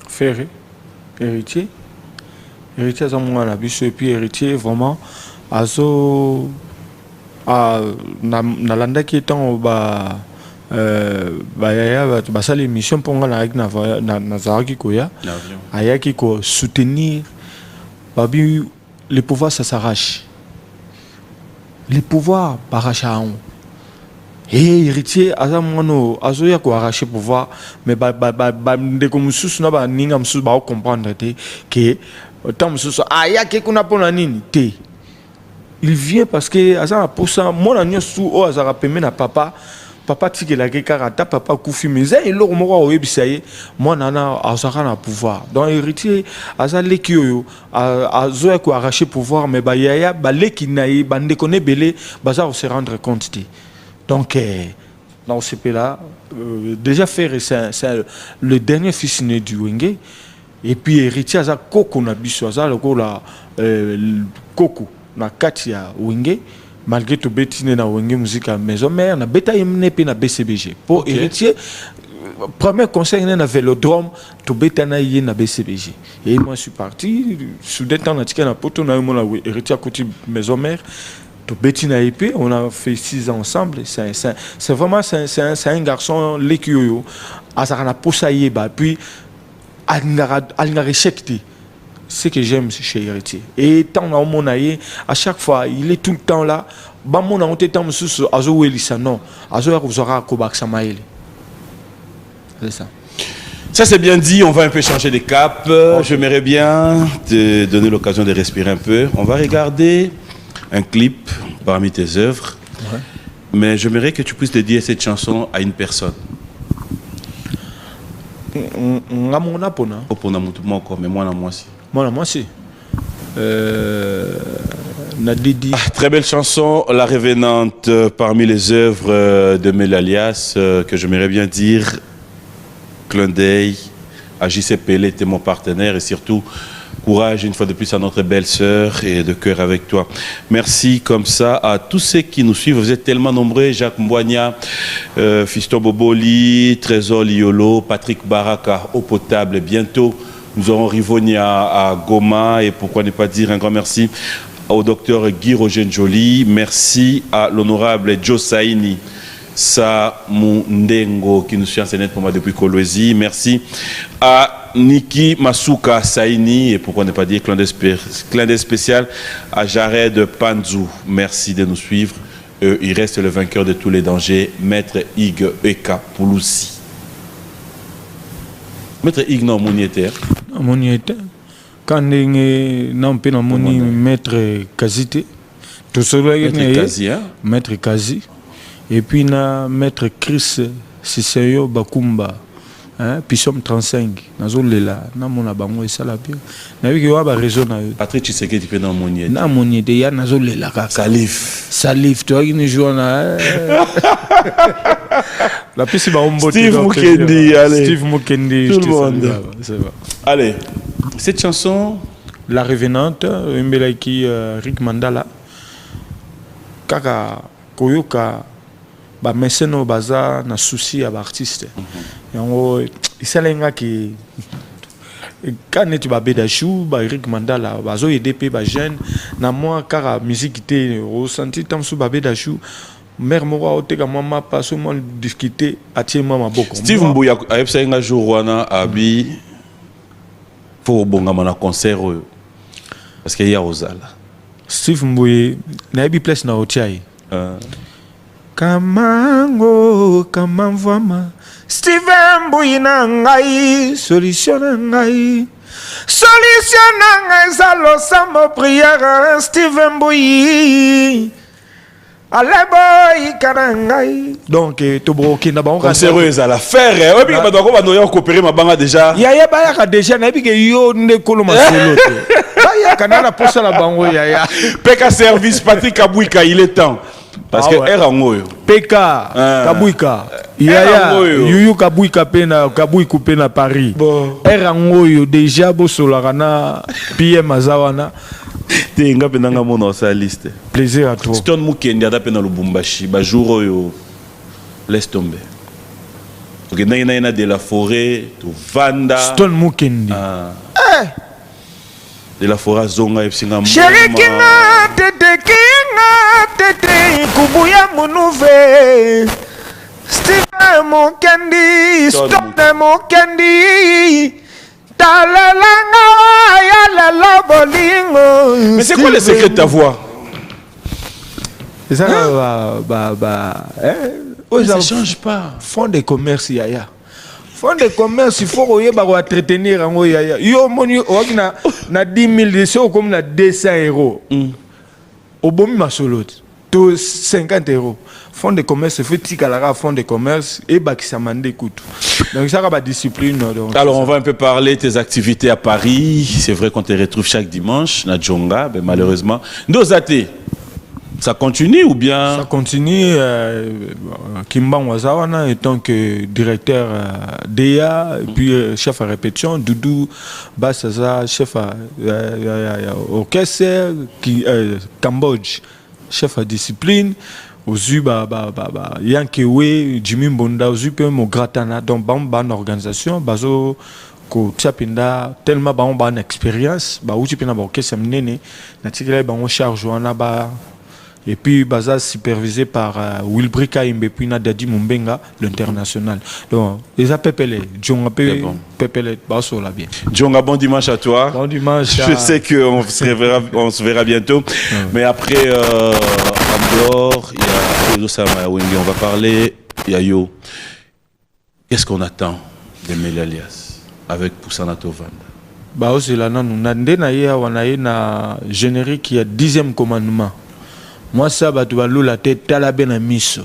Ferré, héritier. Héritier, à mon avis, et puis héritier, vraiment, azo, nalanda qui étant, ça l'émission pour moi, na Zaraki Koya, ayaki ko soutenir, les pouvoirs, ça s'arrache. Les pouvoirs, barachahon. Et héritier, azo ya ko arracher pouvoir, mais de comme sous na ba ninga msous ba comprendre que tant msous aya ke kuna pona nini te. Il vient parce que aza pour ça mon agnon sous o aza rapeme na papa tike la ke karata papa kufi mais il lo mo o ebisaye mon nana aza na pouvoir. Donc héritier aza lekio azo ya ko arracher pouvoir mais ba yaya ba lekinayi bande connaît belé baza se rendre compte de. Donc, dans ce pays-là, déjà Ferré, c'est le dernier fils né du Wenge. Et puis, héritier, il y a Koko Nabiso, il y a Koko, na Katia Wenge. Malgré tout, bétine na Wenge musique à maison mère, na beta yemne pe na BCBG. Pour héritier, premier conseil na Vélodrome, tout beta na yé na BCBG. Et moi, je suis parti. Soudain, on a tiré na poto, na mon héritier à côté maison mère. Bettina épée, on a fait 6 ans ensemble. C'est vraiment un garçon l'écuyo. Azarana posaïe ba puis alnga respecté. Ce que j'aime chez Héritier. Et tant on mon aïe, à chaque fois, il est tout le temps là. Ba mon on était temps sous azo welisa non. Azo ya kuzora kobak samaïle. C'est ça. Ça c'est bien dit, on va un peu changer de cap. J'aimerais bien te donner l'occasion de respirer un peu. On va regarder un clip parmi tes œuvres, mais j'aimerais que tu puisses dédier cette chanson à une personne. Très belle chanson, La Revenante, parmi les œuvres de Melalias, que j'aimerais bien dire, clin d'œil, à JC Pelé, t'es mon partenaire et surtout courage une fois de plus à notre belle sœur et de cœur avec toi. Merci comme ça à tous ceux qui nous suivent. Vous êtes tellement nombreux. Jacques Mbouania, Fiston Boboli, Trésor Liolo, Patrick Baraka, Eau Potable. Bientôt, nous aurons Rivonia à Goma. Et pourquoi ne pas dire un grand merci au docteur Guy Roger Njoli. Merci à l'honorable Joe Saini Samundengo qui nous suit enseigné pour moi depuis Kolwezi. Merci à Niki Masuka Saini et pourquoi ne pas dire clin d'œil spécial à Jared Panzou. Merci de nous suivre. Il reste le vainqueur de tous les dangers, Maître Ig Eka Pouloussi. Maître Ig non moniétaire. Moniétaire. Quand non pe na moni Maître Kazité. Tout cela Maître Kazi, hein? Maître Kazi. Et puis na Maître Chris Siseyo Bakumba. Hein, puis sommes 35. Nazolela, na mona bango et ça la bien. Na wi ki wa ba réseau na yo. Patrick Tshisekedi pe na moniété. Na moniété ya nazolela ka. Salif toi qui ne joue na. La piste ba ombo Steve Mukendi, allez. Steve Mukendi, tout le monde. C'est vrai. Allez, cette chanson La Revenante, imbela ki Rick Mandala. Kaka koyoka ba meseno baza na souci à l'artiste. Yango isalenga ki quand tu ba bedachou ba Eric Mandala bazo EDP ba jeune na moi kara musique té ressenti tant sous ba bedachou mère moko oteka mama paso mo discuter atie mama boko. Steve Mbuya ayebisa nga jour wana abi pour bongama na concert parce que ya ozala. Steve Mbuya na ebi place na otiai. Kamango kamamvama Steven Mbuina ngai solution ngai zalo samo prière Steven Mbui Allez boy donc to broki na bango sérieuse à la faire ouais puis ba doko ba no coopérer ma banga déjà ya ba ya déjà na bike yo ne kolo masolo ba ya kanana posa la bango ya PK service Patrick Kabouika il est temps parce que Erangoyo PK Kabouika Yuyu Kabouika pena Kabouika pena Paris Erangoyo déjà bosolarana PM azawana tenga penanga mona sa liste plaisir à toi Stone Mukendi ada pena Lubumbashi ba jour yo laisse tomber Ok, na de la forêt, to Vanda. Stone Mukendi. De la forêt zonga et singa. Chéri kinga tete kubuya monouve. Steve Mukendi, Stone Mukendi. Talalanga ya la bolingo. Mais c'est quoi le secret de ta voix? Ça ça change pas. Fonds de commerce yaya. Fonds de commerce il faut entretenir en yaya. Yo moni na 10 000 c'est comme na 200 euros. Au bon masolo to 50 euros. Fonds de commerce fait tika fonds de commerce et bakisamande kutu. Donc ça va discipline. Alors on va un peu parler de tes activités à Paris. C'est vrai qu'on te retrouve chaque dimanche na Djonga, mais malheureusement nos athées. Ça continue ou bien? Ça continue. Kimba Wazawana étant que directeur DEA, puis chef à répétition, Doudou Bassaza, chef à orchestre, Cambodge, chef à discipline, Ozu Yankewe, Jimmy Mbonda, Ozu Pemo Gratana, donc ban organisation, Bazo ko tchapinda tellement ban expérience, ba uji pina ba orchestre mnene, na tikele ba on charge wana ba. Et puis, Baza supervisé par Wilbrika Imbepina Dadi Mumbenga, l'international. Donc, les appelés, Djonga Pepele, Basso là bien. Djonga, bon dimanche à toi. Bon dimanche. Je sais qu'on se verra bientôt. Mais après, en dehors, il y a Edo Sama Wengi, on va parler. Il y a Yo. Qu'est-ce qu'on attend de Meli Alias avec Poussana Tovanda? Bah, aussi là, non, on a na générique, il y a 10e commandement. Moi ça ba tu vas la tête talabé na miso.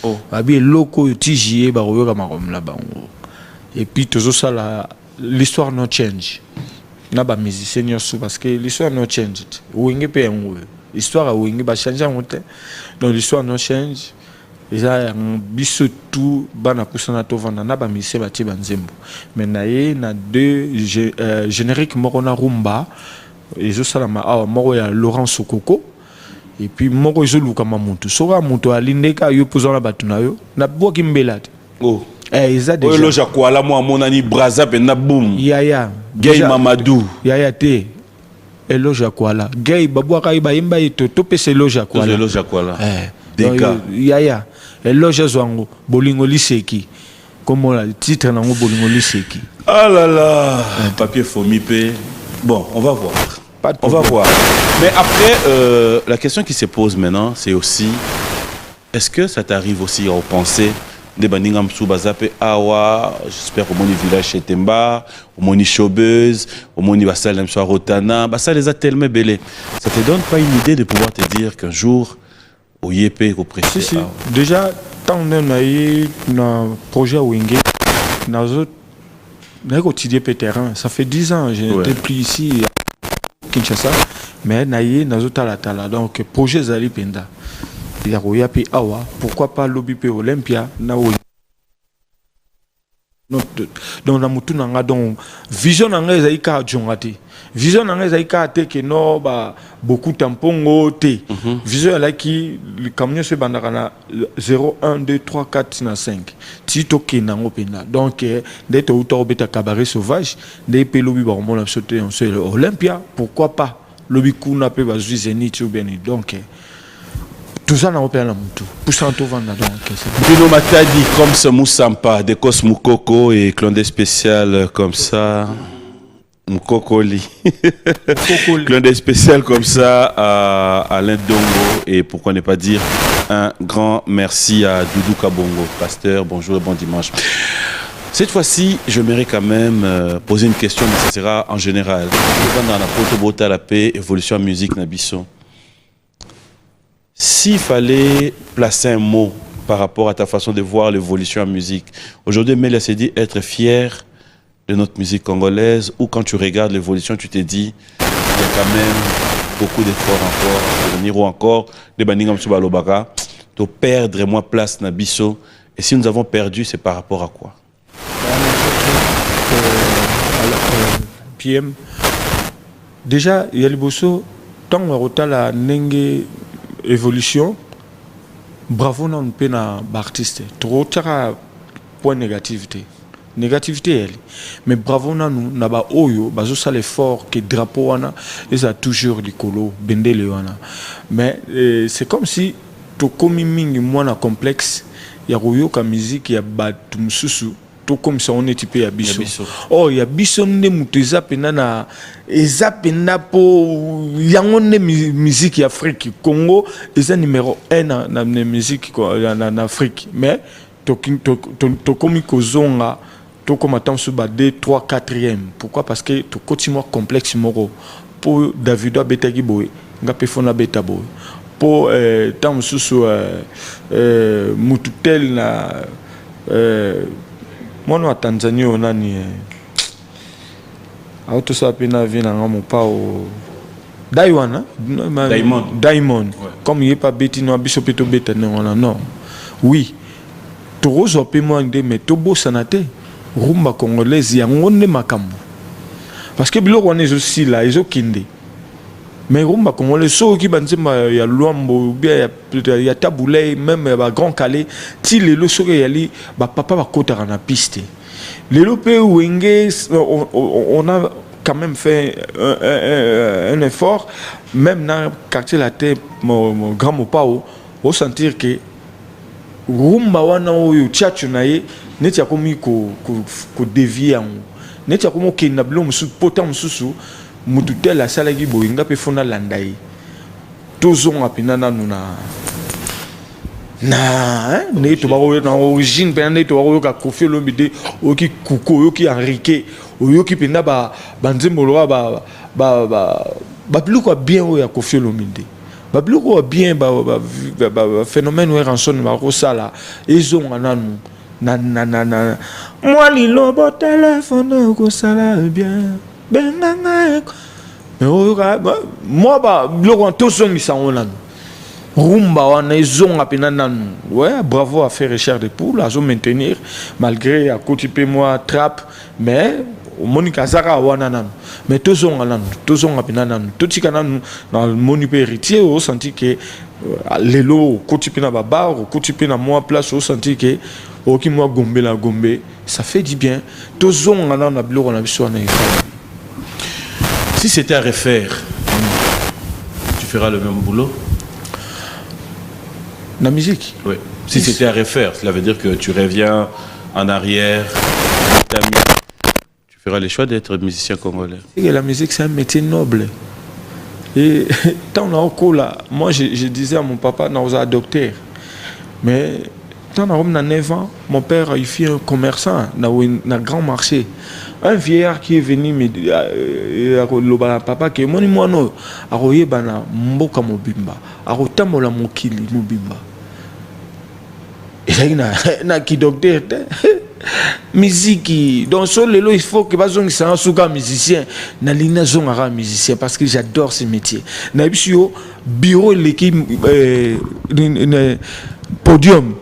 Oh, abi loko tijie ba royo kama comme là bango. Et puis toujours ça l'histoire no change. Na ba musicien sous parce que l'histoire no change. Wingi pe ngo. Histoire a wingi ba changer ngote. Donc l'histoire no change. Eza biso tout bana Poussana Tovanda na ba musicien ba ti banzembo. Mais na ye na deux générique moko na rumba. Ezo salama awa moko ya Laurent Sokoko. Et puis moko izoluka mamuntu soka muntu alindeka yo pozona batuna yo na boki mbelate oh eza déjà loja kwa la mo monani braza pe na boom yaya Gay Mamadou yaya te eloja kwa la gay babwaka iba imba ito topese loja kwa la loja kwa la deka yaya eloja zwango bolingo liseki comme la titre nango bolingo liseki ah là là papier fomi pe bon on va voir. On va voir. Mais après, la question qui se pose maintenant, c'est aussi, est-ce que ça t'arrive aussi à penser des baningam sous bazape awa, j'espère au moni village chez Temba, au moni Chobeuse, au moni Bassalem soir Rotana, ça les a tellement belés. Ça te donne pas une idée de pouvoir te dire qu'un jour, au Yépé, au précis. Si. Déjà, tant qu'on a eu un projet Wingé, dans le quotidien terrain, ça fait 10 ans, j'étais plus ici. Kinshasa mais naïe nazotala tala donc projet zali penda ya roya pi awa pourquoi pas lobby pe Olympia na donc na mutu nanga donc vision nanga ezalika jongati vision nanga ezalika te que no ba beaucoup tampongo te vision là qui le camion se bandaka na 0 1 2 3 4 na 5 ti to kenango penda donc d'être auto beta cabaret sauvage des pe lobby ba on a sauté on se Olympia pourquoi pas lobby kuna pe ba Zénith ou bien donc tout ça n'a pas tout Poussana Tovanda donc Bruno Matadi comme ce Moussampa de Kos Moukoko et Clondé spécial comme ça Moukokoli Clondé spécial comme ça à Alain Dongo et pourquoi ne pas dire un grand merci à Doudou Kabongo pasteur bonjour et bon dimanche. Cette fois-ci, je j'aimerais quand même poser une question mais ça sera en général dans la photo la paix évolution en musique Nabiso. S'il fallait placer un mot par rapport à ta façon de voir l'évolution en musique, aujourd'hui, Meli s'est dit être fier de notre musique congolaise, ou quand tu regardes l'évolution, tu te dis, il y a quand même beaucoup d'efforts encore, à venir ou encore, des baningam subalobaka, de perdre moins place Nabiso. Et si nous avons perdu, c'est par rapport à quoi? PM. Déjà, il y a le bosso, tant que la nenge évolution, bravo non pe na artiste trop tara point négativité. Négativité elle. Mais bravo nanu na ba oyo bazo ça l'effort que drapeau wana et ça toujours likolo bendele wana. Mais c'est comme si to komi mingi mwana complexe ya koyoka musique ya batu mususu to comme ça on est typé ya biso. Oh ya biso ne mutu eza pena na eza pena po yango ne musique ya Afrique Congo eza numéro 1 na musique na Afrique. Mais to komi kozonga to comme attend sur 2, 3, 4e. Pourquoi? Parce que to continue complexe moro pour Davido betaki boy nga pe fona beta boy pour tant sous mututel na mono Tanzanie onani auto sa pena vina ngamo pa o Diamond ouais. Comme il est pas beti no biso peto beta non oui to rozo pe mo ande mais to bo sanate rumba congolaise yango ne makambo parce que biloko wana aussi là ezokinde mais rumba congolaise so ki banzema ya Luambo bien ya Taboulé même ba Grand Calais ti lelo soki yali ba papa ba kotaka na piste lelo pe wenge on a quand même fait un effort même dans quartier la terre mon grand mopao au sentir que rumba wana oyo tchatcho na ye neti akomi ko dévier yango neti akomi okenda bilo mosusu pota mosusu mutu tel asalaki boye nga mpe fona landa ye tozonga mpena nanu nde tobakoyoka na origine mpena nde tobakoyoka Koffi Olomide oyoki kuku oyoki Henrique oyoki mpena banzembo loka babiloko ya bien oyo ya Koffi Olomide babiloko ya bien phénomène oyo ranson bakosala ezonga nanu moi lilobo téléphone kosala bien benganga moi biloko tozongisa ngo nanu rumba wana ezonga pena nanu ouais bravo à faire Richard de Poule azo maintenir malgré à côté pe moi trap mais Monica Zara wana nanu mais tozonga pena nanu totika nanu dans le moni pe héritier au senti que lelo côté pena baba côté pena moi place au senti que oki moi gombe la gombe ça fait du bien tozonga nanu na biloko na biso na. Si c'était à refaire, tu feras le même boulot? La musique? Oui. Si c'était à refaire, cela veut dire que tu reviens en arrière, tu feras le choix d'être musicien congolais. La musique, c'est un métier noble. Et tant là, moi je disais à mon papa, non, vous docteur. Mais tant on a 9 ans, mon père il fait un commerçant dans un grand marché. Un vieillard qui est venu me dire papa que mon mono a royé bana mboka mobimba a rotamola mokili mobimba et là na qui docteur musique donc sur le lot il faut que bazong ça souka musicien na lina zonga musicien parce que j'adore ce métier na bisio bureau l'équipe podium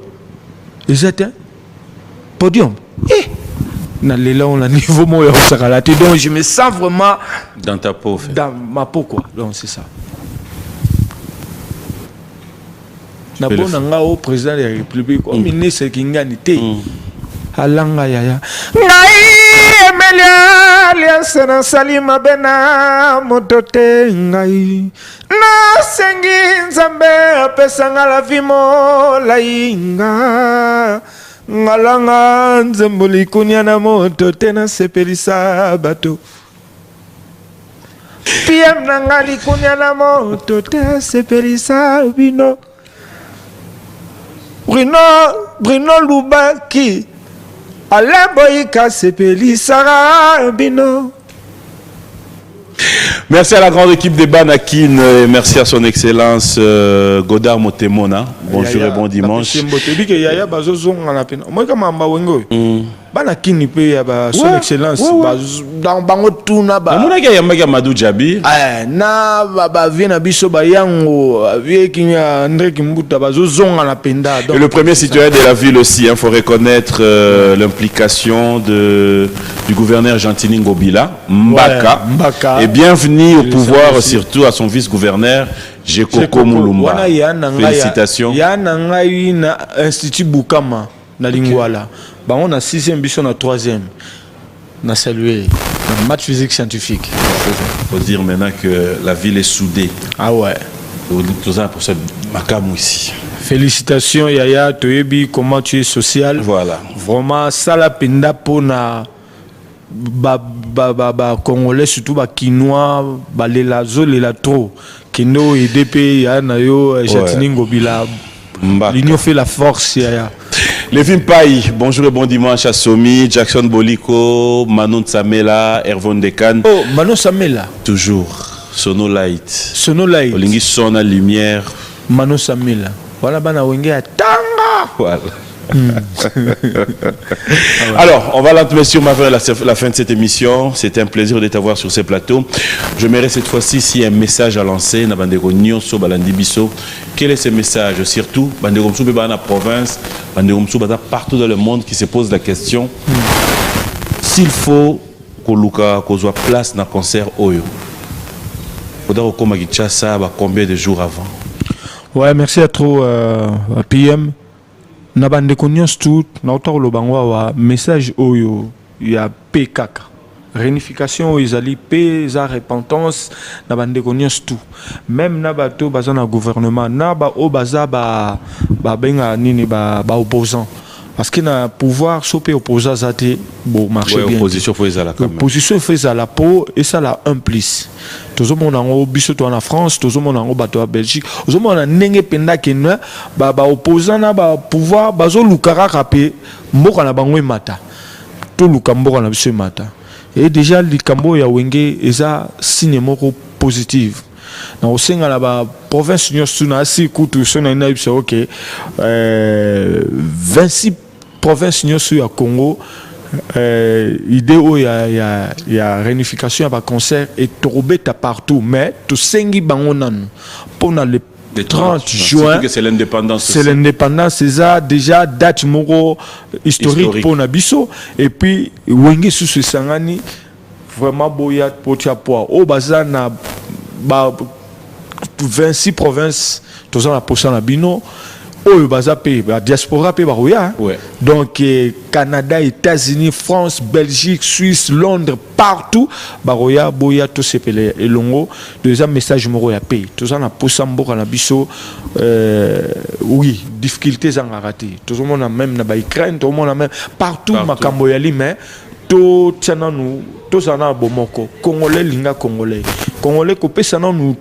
exact podium na l'élan on a niveau moi donc je me sens vraiment dans ta peau dans ma peau quoi donc c'est ça na bona nga au président de la république au ministre kingani te alanga yaya ngai emelia liasana salima bena motote ngai na sengi nzambe apesanga la vimo lainga ngalanga nzemboli kunya na moto tena sepelisa bato PM na ngali kunya na moto tena sepelisa bino Bruno Lubaki Alaboika sepelisa bino. Merci à la grande équipe des Banakin et merci à son excellence Godard Motemona. Bonjour et bon dimanche. Banakin pe ya ba son excellence dans bango tuna ba. Mona ke yamba Madou Djabi. Na ba vient biso ba yango vie kinya André Kimbuta ba zonga na penda. Et le premier citoyen de la ville aussi, il faut reconnaître l'implication du gouverneur Gentini Ngobila Mbaka. Et bienvenue au pouvoir, surtout à son vice-gouverneur, Jekoko Moulumba. Félicitations. Yana ngai na Institut Bukama. na Lingwala. Bah on a 6e biso na 3e. On a salué un match physique scientifique. Il faut dire maintenant que la ville est soudée. Ah ouais. Tout ça pour ce macam ici. Félicitations Yaya, Toyebi, comment tu es social. Voilà. Vraiment, ça la penda pour na Congolais, surtout ba Kinois, ba Lelazo, Lelatro, Kino et DP, Yana yo, Jatiningo Bila. L'union fait la force, Yaya. Lévin Paye, bonjour et bon dimanche à Somi, Jackson Boliko, Manon Samela, Ervon Dekan. Oh, Manon Samela. Toujours. Sono Light. Sono Light. Olingi Sona Lumière. Manon Samela. Voilà, bana wenge à Tanga. Voilà. Alors, on va lentement sur vers la fin de cette émission. C'était un plaisir de t'avoir sur ces plateaux. Je m'irai cette fois-ci s'il y a un message à lancer. Quel est ce message? Surtout, dans la province, partout dans le monde qui se pose la question s'il faut qu'on soit place dans le concert Oyo. Il faudra combien de jours avant? Ouais, merci à trop PM. Na bande konyos tout na otaro bangwa wa message oyo ya PKK réunification izali pe za repentance na bande konyos tout même na bato baza na gouvernement na ba o baza ba benga nini ba opposant parce que na pouvoir sopé opposant zate bon marché bien opposition faisait la opposition faisait la peau et ça la implice tous mon en biso to en France tous mon en bato à Belgique tous mon en nenge penda kenna ba opposant na ba pouvoir bazo lukara kapé mboka na bango mata to lukambo na biso mata et déjà likambo ya wenge eza signe moko positive na osenga la ba province nyonso na si kutu sona ina biso OK 26 province nyonso ya Congo idée où il y a réunification à concert et trobeta partout mais tout sengi bangonan pour le 30 juin c'est l'indépendance c'est ça déjà date moko historique pour Nabiso et puis wenge sous sangani vraiment boya potia poa au bazana ba 26 provinces tous en la posa na bino oyo bazape la diaspora pe baroya donc Canada, États-Unis, France, Belgique, Suisse, Londres, partout baroya boya to sepele elongo deuxième message moro ya pays tous en la posambo na biso oui difficultés en raté tout le monde a même na ba Ukraine tout le monde a même partout makambo ya mais to tshana nous tous en a bomoko congolais linga congolais ko pesa na nous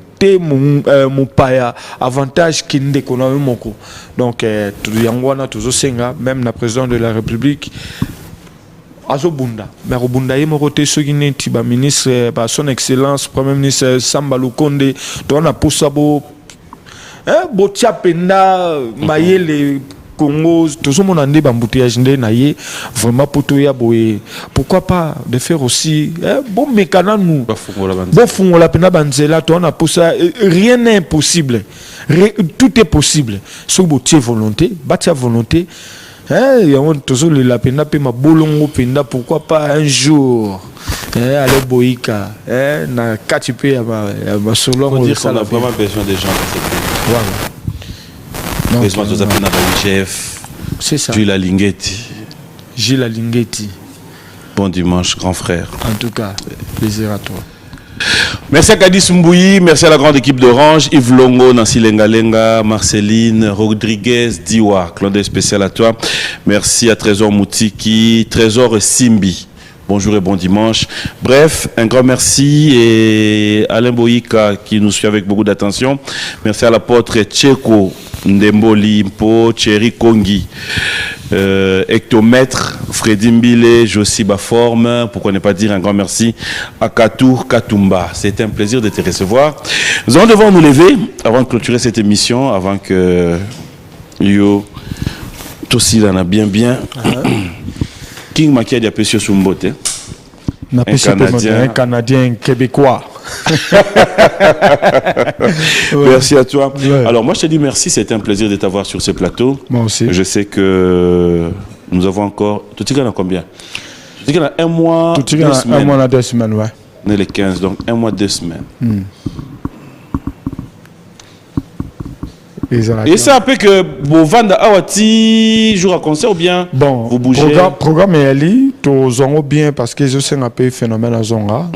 mon paya avantage qui ne déconne moko donc tout yangwana toujours senga même la président de la République azobunda mais robunda ye moko te soki neti ba ministre ba son excellence premier ministre Samba Lukonde to na posabo bo tchapenda mayele Congo, tout le monde a des embouteillages vraiment pour tout boye. Pourquoi pas de faire aussi bon mécanisme nous. Bon fond la pena banzela toi on a pour ça rien n'est impossible. Tout est possible. Sauf que volonté, bâtir volonté. Il y a toujours la pena pe ma bolongo penda pourquoi pas un jour. Aller boïka na katipe ya ma solo on dire qu'on a vraiment besoin des gens dans cette pays. Voilà. C'est ça. Gilles Alinguetti. Gilles Alinguetti. Bon dimanche, grand frère. En tout cas, plaisir à toi. Merci à Kadis Mbouyi, merci à la grande équipe d'Orange, Yves Longo, Nancy Lengalenga, Marceline, Rodriguez, Diwa, clin d'œil spécial à toi. Merci à Trésor Moutiki, Trésor Simbi. Bonjour et bon dimanche. Bref, un grand merci et Alain Boyika qui nous suit avec beaucoup d'attention. Merci à l'apôtre Tcheko Ndemboli Mpo, Thierry Kongi, Hectomètre, Freddy Mbile, Josie Baforme, pourquoi ne pas dire un grand merci à Katour Katumba. C'était un plaisir de te recevoir. Nous allons devoir nous lever avant de clôturer cette émission, avant que Yo Tossi en a bien. King Makia Diapesio Sumbote. Un Canadien québécois. Merci à toi. Ouais. Alors moi je te dis merci, c'était un plaisir de t'avoir sur ce plateau. Moi aussi. Je sais que nous avons encore... Tout le monde a combien? Tout le monde a un mois, 2 semaines. Un mois, 2 semaines, ouais. On est les 15, donc 1 mois, 2 semaines. Et ça peut que vous vendez awati jour à concert ou bien bon, vous bougez. Programme est allé, tous ont bien parce que je sais un peu phénomène à zonga.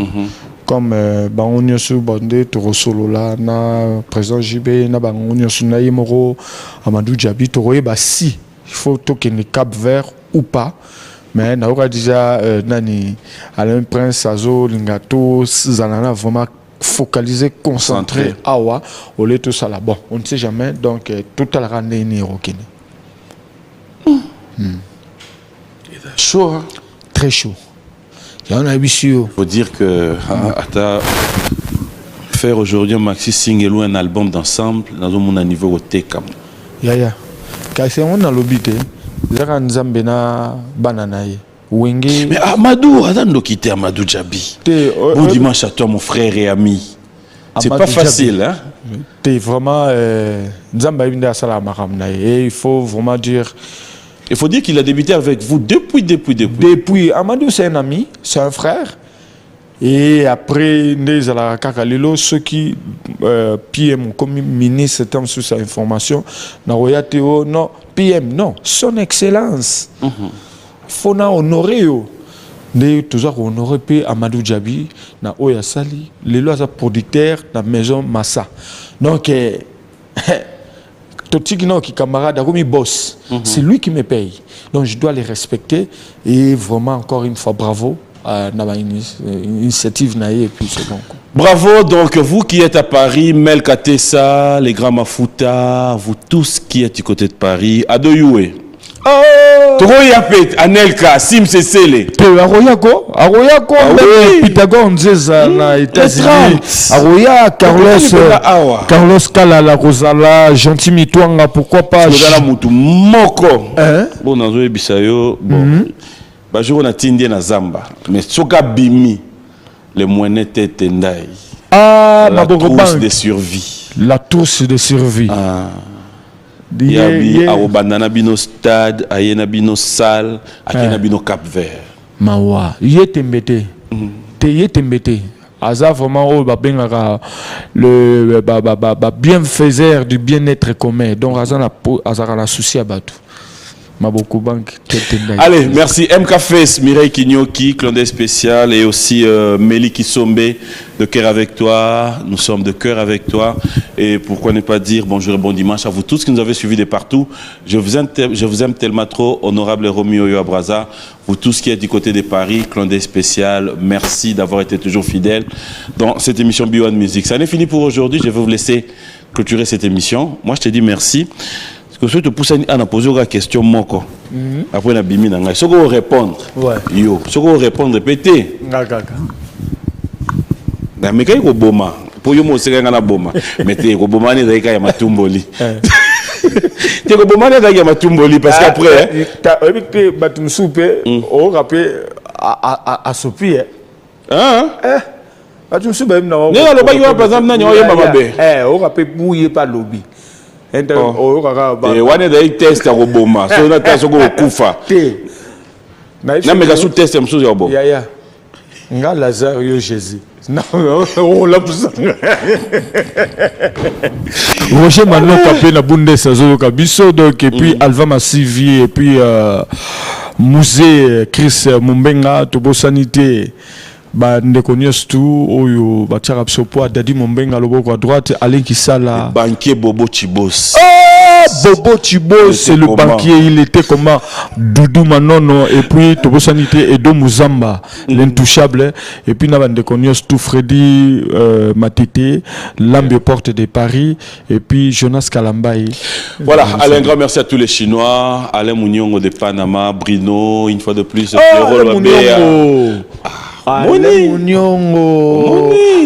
Comme on y a su bandé, tout solo là, na président JB, na on y a su na Yemoro, Amadou Djabi, tout roye si il faut toquer le Cap Vert ou pas. Mais na aura déjà nani Alain Prince, Azo, Lingato, Zanana vraiment focalisé, concentré, awa, au lieu de tout ça là. Bon, on ne sait jamais, donc tout à la randonnée ni rokine. Chaud, hein? Très chaud. Il y en a eu sur. Faut dire que faire aujourd'hui un maxi single ou un album d'ensemble dans un niveau au Tekam. Ya. Car c'est on a l'obité. Zara Nzambena bananaye. Wenge. Mais Amadou, attends quitter Amadou Djabi. Bon dimanche à toi mon frère et ami. C'est pas facile, hein? T'es vraiment Nzamba ibinda sala maramnaye. Et il faut vraiment dire. Il faut dire qu'il a débuté avec vous depuis. Amadou c'est un ami, c'est un frère. Et après, Nezala Kakalilo, ceux qui PM comme ministre étant sous sa information, Naroya Théo, non, PM, non, son excellence. Il faut honorer. Toujours honorer Amadou Djabi, na Oya Sali, les lois producteurs de la maison Massa. Donc, qui camarade, boss. C'est lui qui me paye. Donc, je dois les respecter. Et vraiment, encore une fois, bravo. Initiative naïe et puis c'est bon. Bravo, donc vous qui êtes à Paris, Mel Katessa, les Grands Mafuta, vous tous qui êtes du côté de Paris, Adoyoué. Troyapet, Anelka, Sim Sesele. Aroyako, Pythagore Nzeza na États-Unis. Aroya, Carlos Kalala, Rosala, Gentil Mitouanga, pourquoi pas. Moko. Bon, dans le Bisayo, bon. Bajour na tindé na Zamba, mais soka bimi les moyens étaient tendai. La trousse de survie. La trousse de survie. Yabi awobandana bino stade, ayena bino salle, akena bino Cap Vert. Mawa, yetembete. Yetembete. Aza vraiment le bienfaiseur du bien-être commun. Donc Azana la souci à Batou. Allez, merci MKFS, Mireille Kinyoki, Clandé Spécial et aussi Mélie Kisombe de Cœur avec toi. Nous sommes de cœur avec toi. Et pourquoi ne pas dire bonjour et bon dimanche à vous tous qui nous avez suivis de partout. Je vous aime tellement trop, honorable Romy Oyo Abraza. Vous tous qui êtes du côté de Paris, Clandé Spécial, merci d'avoir été toujours fidèles dans cette émission Bio Music. Ça n'est fini pour aujourd'hui. Je vais vous laisser clôturer cette émission. Moi, je te dis merci. Parce que si tu pousses à poser une question, après la bimi, si vous répondre, yo, si vous répondre, répétez. Mais quand vous boma, pour vous montrer que vous boma, mettez vous boma ne d'ailleurs ya matumboli. Tu vous boma ne d'ailleurs ya matumboli parce qu'après, tu batum soupe, on rappelle à sopi. Hein? Batum soupe même non. Non, le bailleur par exemple n'a rien mamabe. On rappelle bouiller pas lobby. Et on est d'ailleurs test à Roboma, so on a test au Kufa. Na mega sous test am sous yobo. Ya. Nga Lazare yo Jésus. Non, on l'a pour ça. Roger Manon tapé na bunde sazo kabiso donc et puis Alva Massivi et puis musée Chris Mumbenga Tobo Sanité. Ndekonios tout oyo batiaka biso po Dadi Mombenga loboko à droite Alain Kisala banquier Bobo Chibos. Bobo Chibos c'est le banquier, il était comment Doudou Manono et puis Tobo Sanité Edo Muzamba l'intouchable et puis Ndekonios tout Freddy Matete Lambio Porte de Paris et puis Jonas Kalambaye. Voilà, Alain, grand merci à tous les Chinois, Alain Mounion de Panama, Brino, une fois de plus Moni.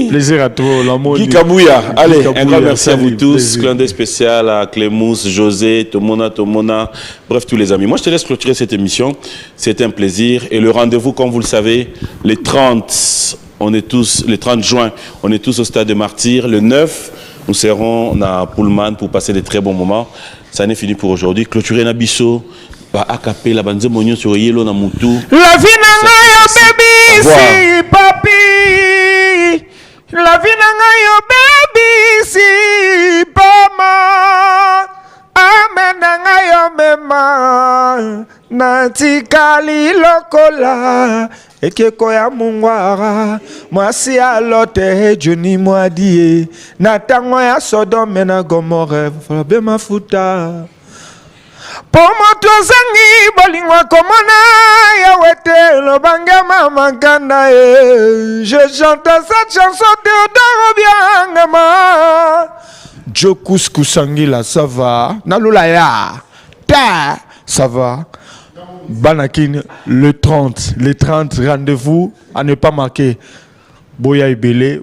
Plaisir à toi, la Moni. Guy Kabouya. Allez, un grand merci à vous tous. Clin spécial à Clémence, José, Tomona. Bref, tous les amis. Moi, je te laisse clôturer cette émission. C'était un plaisir. Et le rendez-vous, comme vous le savez, les 30 juin, on est tous au Stade des Martyrs. Le 9, nous serons à Pullman pour passer des très bons moments. Ça n'est fini pour aujourd'hui. Clôturer Nabiso. Ba akapé la banze monyo sur yelo na mutu. La vie nanga yo baby si papi. La vie nanga yo baby si pama. na tikali lokola ekeko ya mungwara mwasi alote Johnny Mwadie na tango ya Sodome na Gomorre fabe mafuta Pomoto zangi bolingwa komona ya wete lobanga mama ganda je chante cette chanson Théodore Biangama Jokus Kusangila ça va Nalula ya ta ça va Banakin le 30 rendez-vous à ne pas manquer Boya Ibele